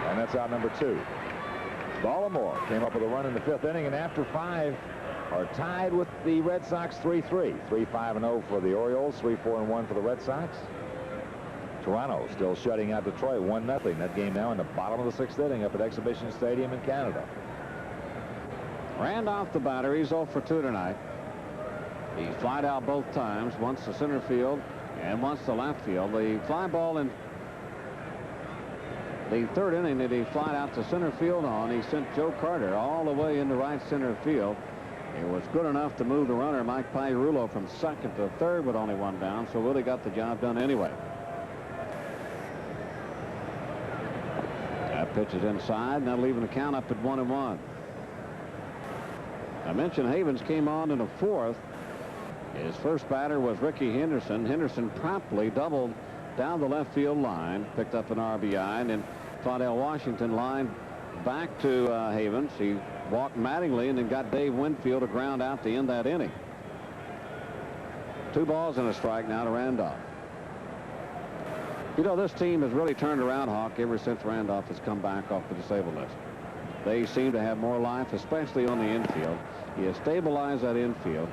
and that's out number 2. Baltimore came up with a run in the 5th inning, and after 5 are tied with the Red Sox 3-3. 3-5-0 for the Orioles, 3-4-1 for the Red Sox. Toronto still shutting out Detroit 1-0. That game now in the bottom of the 6th inning up at Exhibition Stadium in Canada. Randolph, the batter, he's 0 for 2 tonight. He flied out both times, once to center field and once to left field. The fly ball in the 3rd inning that he flied out to center field on, he sent Joe Carter all the way into right center field. It was good enough to move the runner, Mike Pagliarulo, from 2nd to 3rd with only 1 down, so Willie got the job done anyway. That pitch is inside, now leaving the count up at 1-1. I mentioned Havens came on in the 4th. His first batter was Ricky Henderson. Henderson promptly doubled down the left field line, picked up an RBI, and then Claudell Washington lined back to Havens. He walked Mattingly and then got Dave Winfield to ground out to end that inning. 2 balls and a strike now to Randolph. You know, this team has really turned around, Hawk, ever since Randolph has come back off the disabled list. They seem to have more life, especially on the infield. He has stabilized that infield.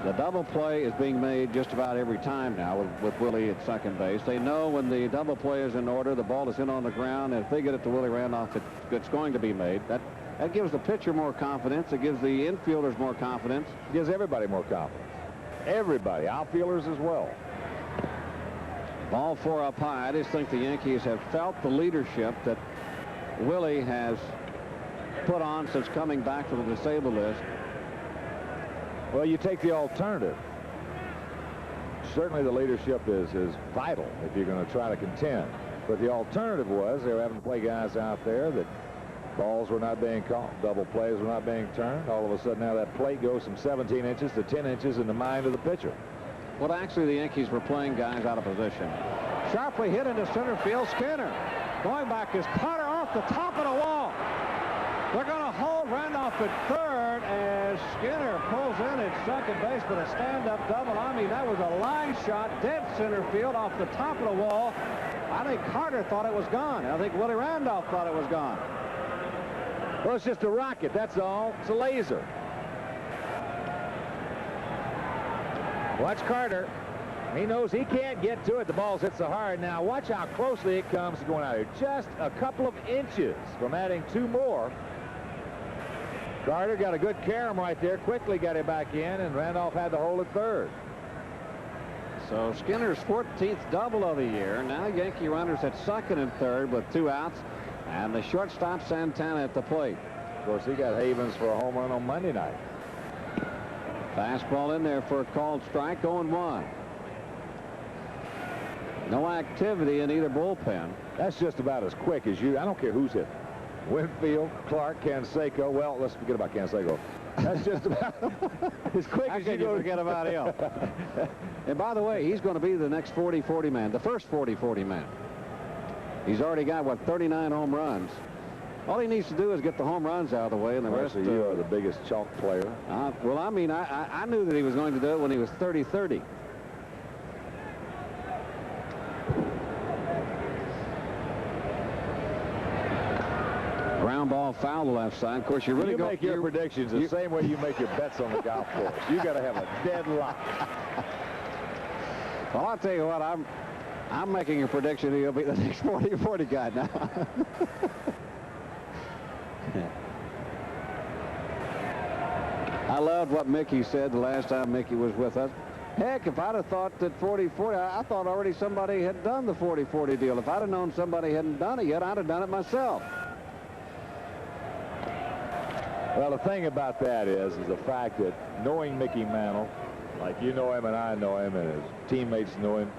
The double play is being made just about every time now with Willie at second base. They know when the double play is in order, the ball is in on the ground, and if they get it to Willie Randolph, it's going to be made. That gives the pitcher more confidence. It gives the infielders more confidence. It gives everybody more confidence. Everybody, outfielders as well. Ball 4 up high. I just think the Yankees have felt the leadership that Willie has put on since coming back from the disabled list. Well, you take the alternative. Certainly the leadership is vital if you're going to try to contend. But the alternative was they were having to play guys out there that balls were not being caught, double plays were not being turned. All of a sudden now that plate goes from 17 inches to 10 inches in the mind of the pitcher. Well, actually, the Yankees were playing guys out of position. Sharply hit into center field. Skinner going back is Carter off the top of the wall. They're going to hold Randolph at third as Skinner pulls in at second base with a stand-up double. I mean, that was a line shot, dead center field off the top of the wall. I think Carter thought it was gone. I think Willie Randolph thought it was gone. Well, it's just a rocket, that's all. It's a laser. Watch Carter. He knows he can't get to it. The ball's hit so hard. Now, watch how closely it comes to going out here. Just a couple of inches from adding 2 more. Carter got a good carom right there. Quickly got it back in, and Randolph had the hole at third. So Skinner's 14th double of the year. Now Yankee runners at second and third with 2 outs. And the shortstop Santana at the plate. Of course, he got Havens for a home run on Monday night. Fastball in there for a called strike, 0-1. No activity in either bullpen. That's just about as quick as you. I don't care who's hit. Winfield, Clark, Canseco. Well, let's forget about Canseco. That's just about as quick as you go. Forget about him. And by the way, he's going to be the next 40-40 man, the first 40-40 man. He's already got, what, 39 home runs. All he needs to do is get the home runs out of the way, and the rest. You are the biggest chalk player. Well, I mean, I knew that he was going to do it when he was 30-30. Ground ball foul the left side. Of course, you really make your predictions the same way you make your bets on the golf course. You got to have a deadlock. Well, I'll tell you what, I'm making a prediction he'll be the next 40-40 guy now. I loved what Mickey said the last time Mickey was with us. Heck, if I'd have thought that 40-40, I thought already somebody had done the 40-40 deal. If I'd have known somebody hadn't done it yet, I'd have done it myself. Well, the thing about that is the fact that knowing Mickey Mantle, like you know him and I know him and his teammates know him,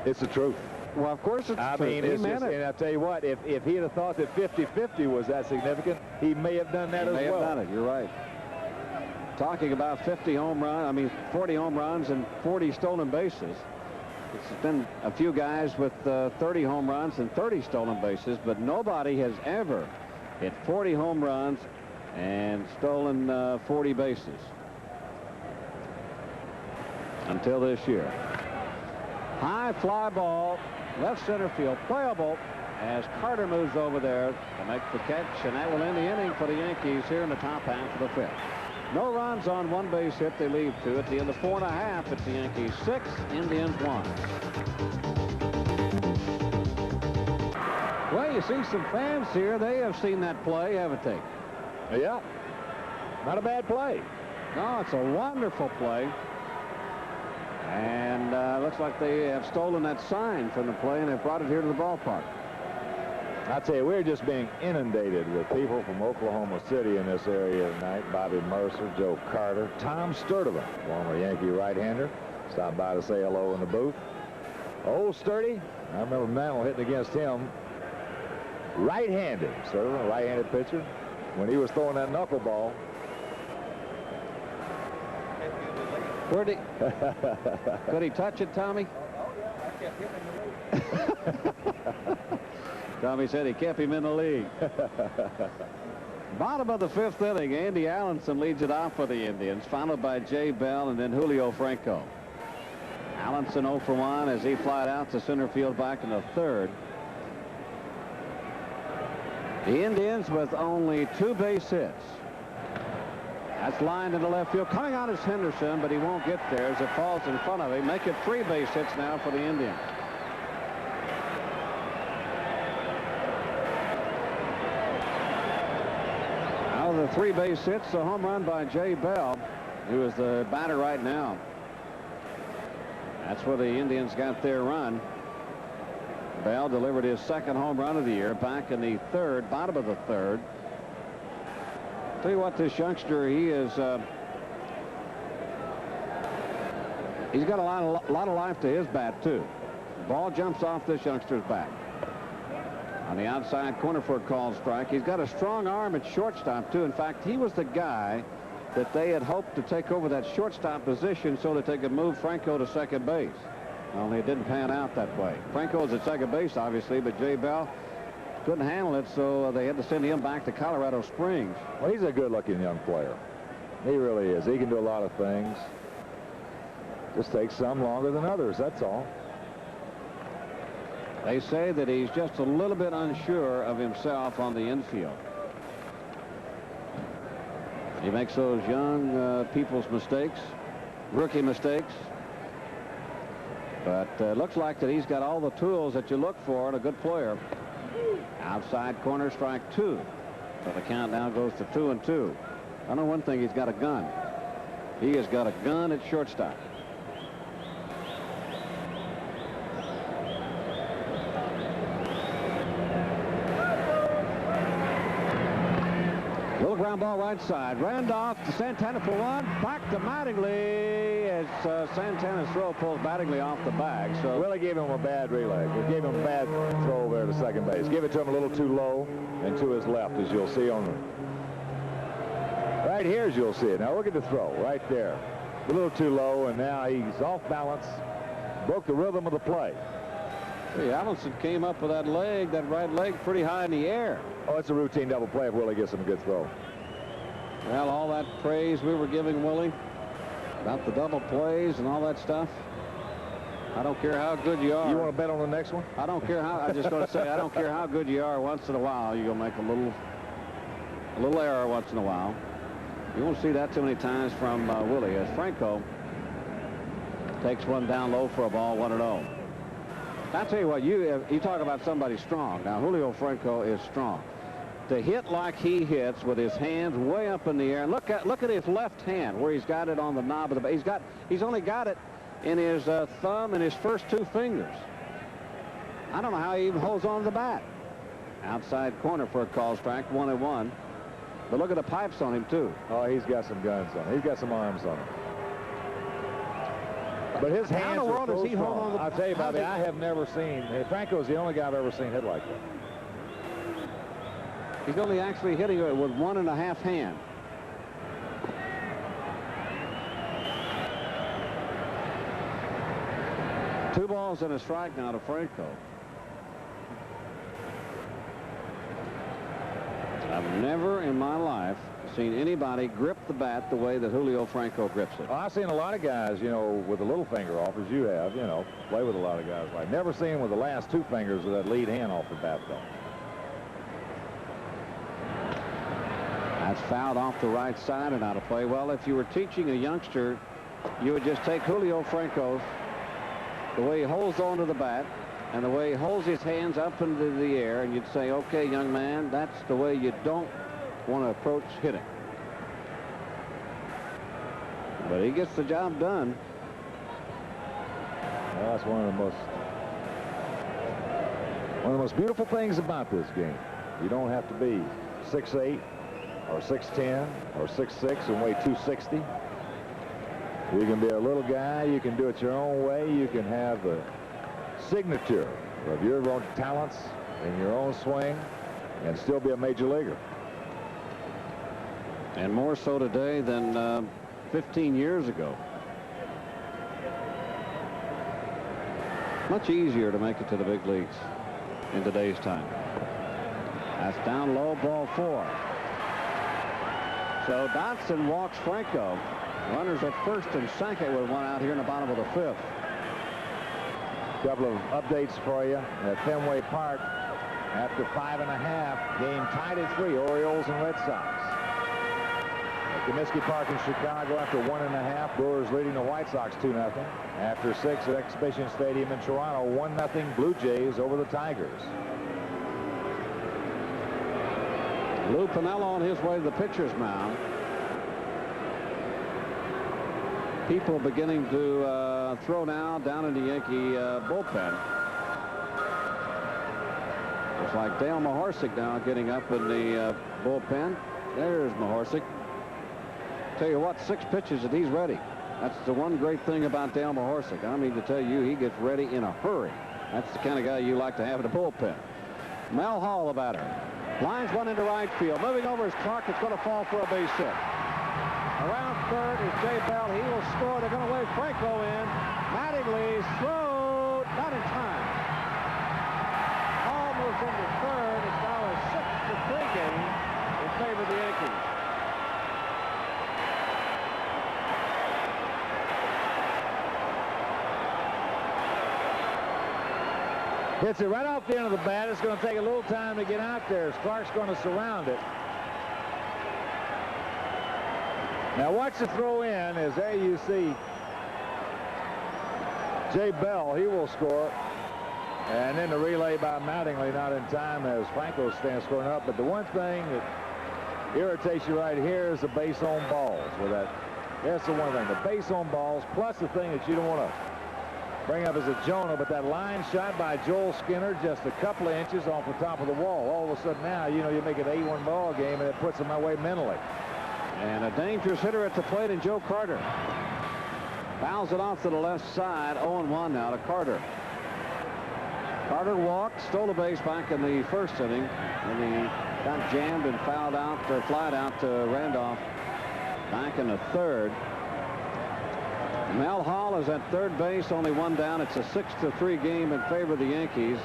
it's the truth. Well, of course it's I true. mean, it's just, and I'll tell you what, if he'd have thought that 50-50 was that significant, he may have done that as well. He may have done it. You're right. Talking about 40 home runs and 40 stolen bases. It's been a few guys with 30 home runs and 30 stolen bases, but nobody has ever hit 40 home runs and stolen 40 bases until this year. High fly ball, left center field, playable as Carter moves over there to make the catch, and that will end the inning for the Yankees here in the top half of the 5th. No runs on 1 base hit. They leave 2 at the end of 4.5. It's the Yankees 6, Indians 1. Well, you see some fans here. They have seen that play, haven't they? Yeah. Not a bad play. No, it's a wonderful play. And looks like they have stolen that sign from the play and have brought it here to the ballpark. I tell you, we're just being inundated with people from Oklahoma City in this area tonight. Bobby Mercer, Joe Carter, Tom Sturdivant, former Yankee right-hander, stopped by to say hello in the booth. Old Sturdy, I remember Mantle hitting against him right-handed. Sturdivant, a right-handed pitcher, when he was throwing that knuckleball. Could he touch it, Tommy? Tommy said he kept him in the league. Bottom of the 5th inning, Andy Allenson leads it off for the Indians, followed by Jay Bell and then Julio Franco. Allenson 0 for 1 as he flied out to center field back in the 3rd. The Indians with only 2 base hits. That's lined into left field. Coming out is Henderson, but he won't get there as it falls in front of him. Make it 3 base hits now for the Indians. Out of the 3 base hits, a home run by Jay Bell, who is the batter right now. That's where the Indians got their run. Bell delivered his 2nd home run of the year back in the 3rd, bottom of the 3rd. Tell you what, this youngster, he is he's got a lot of life to his bat too. Ball jumps off this youngster's back. On the outside corner for a called strike. He's got a strong arm at shortstop too. In fact, he was the guy that they had hoped to take over that shortstop position so that they could move Franco to second base. Only it didn't pan out that way. Franco was at second base, obviously, but Jay Bell couldn't handle it, so they had to send him back to Colorado Springs. Well, he's a good-looking young player. He really is. He can do a lot of things. Just takes some longer than others, that's all. They say that he's just a little bit unsure of himself on the infield. He makes those young people's mistakes, rookie mistakes. But it looks like that he's got all the tools that you look for in a good player. Outside corner, strike 2. So the count now goes to 2-2. I know one thing, he's got a gun. He has got a gun at shortstop. Little ground ball right side. Randolph to Santana for one. Back to Mattingly as Santana's throw pulls Mattingly off the bag. So Willie gave him a bad relay. He gave him a bad throw there to second base. Give it to him a little too low and to his left, as you'll see on the right here, as you'll see it. Now look at the throw right there. A little too low, and now he's off balance. Broke the rhythm of the play. See, Allison came up with that leg, that right leg, pretty high in the air. Oh, it's a routine double play if Willie gets him a good throw. Well, all that praise we were giving Willie about the double plays and all that stuff. I don't care how good you are. You want to bet on the next one? I don't care how. I'm just going to say I don't care how good you are. Once in a while, you're going to make a little error once in a while. You won't see that too many times from Willie, as Franco takes one down low for a ball, 1-0. I'll tell you what, you talk about somebody strong. Now, Julio Franco is strong. To hit like he hits with his hands way up in the air. And look at his left hand where he's got it on the knob of the bat. He's only got it in his thumb and his first 2 fingers. I don't know how he even holds on to the bat. Outside corner for a call strike, 1-1. But look at the pipes on him too. Oh, he's got some guns on him. He's got some arms on him. But his hands how in the world does he hold on the... I'll tell you, Bobby, I have never seen... Franco's the only guy I've ever seen hit like that. He's only actually hitting it with 1.5 hand. Two balls and a strike now to Franco. I've never in my life seen anybody grip the bat the way that Julio Franco grips it. Well, I've seen a lot of guys, you know, with the little finger off, as you have, you know, play with a lot of guys. Like, never seen him with the last 2 fingers of that lead hand off the bat, though. That's fouled off the right side and out of play. Well, if you were teaching a youngster, you would just take Julio Franco, the way he holds onto the bat and the way he holds his hands up into the air, and you'd say, okay, young man, that's the way you don't want to approach hitting. But he gets the job done. Well, that's one of the most beautiful things about this game. You don't have to be 6'8", or 6'10", or 6'6", and weigh 260. You can be a little guy. You can do it your own way. You can have the signature of your own talents and your own swing and still be a major leaguer. And more so today than 15 years ago. Much easier to make it to the big leagues in today's time. That's down low, ball 4. So Dodson walks Franco. Runners at first and second with one out here in the bottom of the 5th. Couple of updates for you at Fenway Park. After 5.5, game tied at 3, Orioles and Red Sox. At Comiskey Park in Chicago, after 1.5, Brewers leading the White Sox 2-0. After 6 at Exhibition Stadium in Toronto, 1-0 Blue Jays over the Tigers. Lou Piniella on his way to the pitcher's mound. People beginning to throw now down in the Yankee bullpen. Looks like Dale Mahorsik now getting up in the bullpen. There's Mahorsik. Tell you what, 6 pitches and he's ready. That's the one great thing about Dale Mahorsik. I mean to tell you, he gets ready in a hurry. That's the kind of guy you like to have in the bullpen. Mel Hall, the batter. Lines one into right field. Moving over is Clark. It's going to fall for a base hit. Around third is Jay Bell. He will score. They're going to wave Franco in. Mattingly's throw, not in time. Almost into third. It's now a 6-3 game in favor of the Yankees. Hits it right off the end of the bat. It's going to take a little time to get out there. Clark's going to surround it. Now watch the throw in. As there you see Jay Bell. He will score. And then the relay by Mattingly not in time as Franco stands scoring up. But the one thing that irritates you right here is the base on balls. With that's the one thing. The base on balls, plus the thing that you don't want to bring up as a Jonah, but that line shot by Joel Skinner just a couple of inches off the top of the wall. All of a sudden now, you know, you make it an 8-1 ball game, and it puts them away mentally. And a dangerous hitter at the plate in Joe Carter. Fouls it off to the left side. 0-1 now to Carter. Carter walked, stole a base back in the first inning, and he got jammed and fouled out, or flied out to Randolph back in the third. Mel Hall is at third base, only one down. It's a 6-3 game in favor of the Yankees.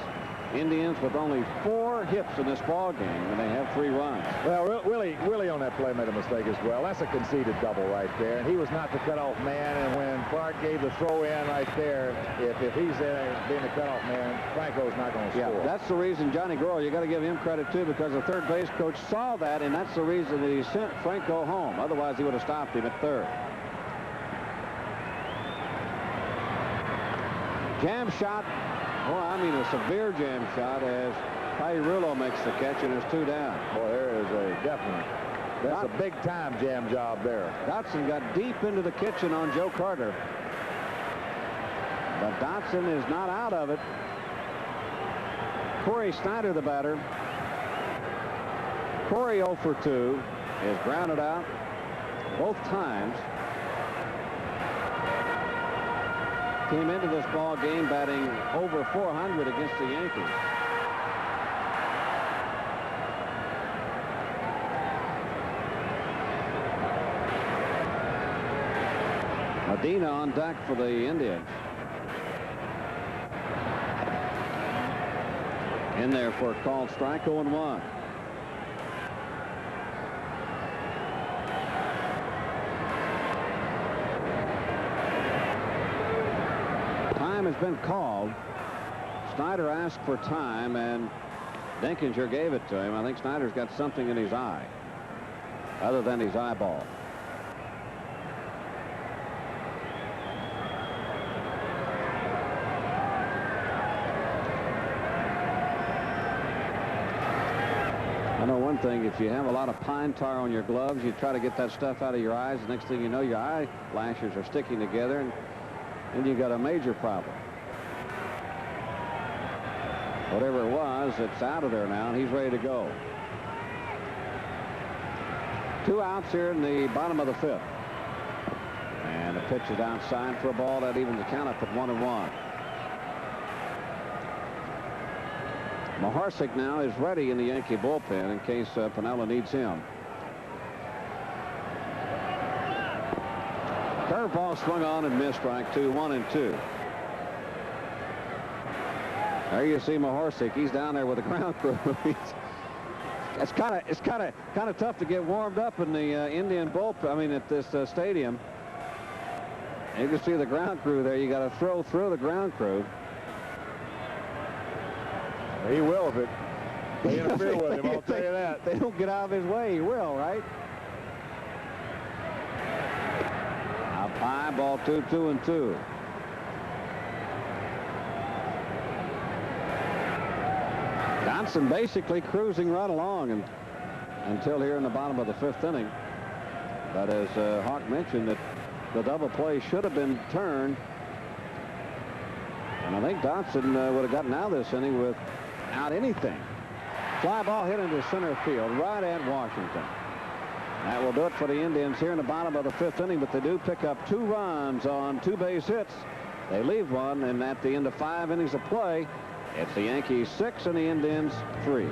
Indians with only 4 hits in this ball game, and they have 3 runs. Well, Willie on that play made a mistake as well. That's a conceded double right there, and he was not the cutoff man. And when Clark gave the throw in right there, if he's there being the cutoff man, Franco's not going to score. Yeah, that's the reason Johnny Grohl, you got to give him credit too, because the third base coach saw that, and that's the reason that he sent Franco home. Otherwise, he would have stopped him at third. Jam shot. Well, I mean a severe jam shot as Pairulo makes the catch, and there's 2 down. Boy, there is a definite. That's a big-time jam job there. Dotson got deep into the kitchen on Joe Carter. But Dotson is not out of it. Corey Snyder, the batter. Corey 0 for 2 is grounded out both times. Came into this ball game batting over 400 against the Yankees. Medina on deck for the Indians. In there for a called strike. 0-1. Has been called. Snyder asked for time, and Dinkinger gave it to him. I think Snyder's got something in his eye other than his eyeball. I know one thing, if you have a lot of pine tar on your gloves, you try to get that stuff out of your eyes. The next thing you know, your eyelashes are sticking together, and you got a major problem. Whatever it was, it's out of there now, and he's ready to go. 2 outs here in the bottom of the 5th. And the pitch is outside for a ball that evens the count up at 1-1. Maharsic now is ready in the Yankee bullpen in case Piniella needs him. Curveball swung on and missed. Strike 2, 1-2. There you see Maharsic. He's down there with the ground crew. It's kind of tough to get warmed up in the Indian bullpen. I mean, at this stadium. You can see the ground crew there. You got to throw through the ground crew. He will if they interfere with him. I'll tell you that. They don't get out of his way. He will, right? Up high, ball 2, 2-2. Johnson basically cruising right along until here in the bottom of the 5th inning. But as Hawk mentioned, that the double play should have been turned. And I think Dotson would have gotten out of this inning without anything. Fly ball hit into center field, right at Washington. That will do it for the Indians here in the bottom of the 5th inning, but they do pick up 2 runs on 2 base hits. They leave one, and at the end of 5 innings of play, it's the Yankees 6 and the Indians 3.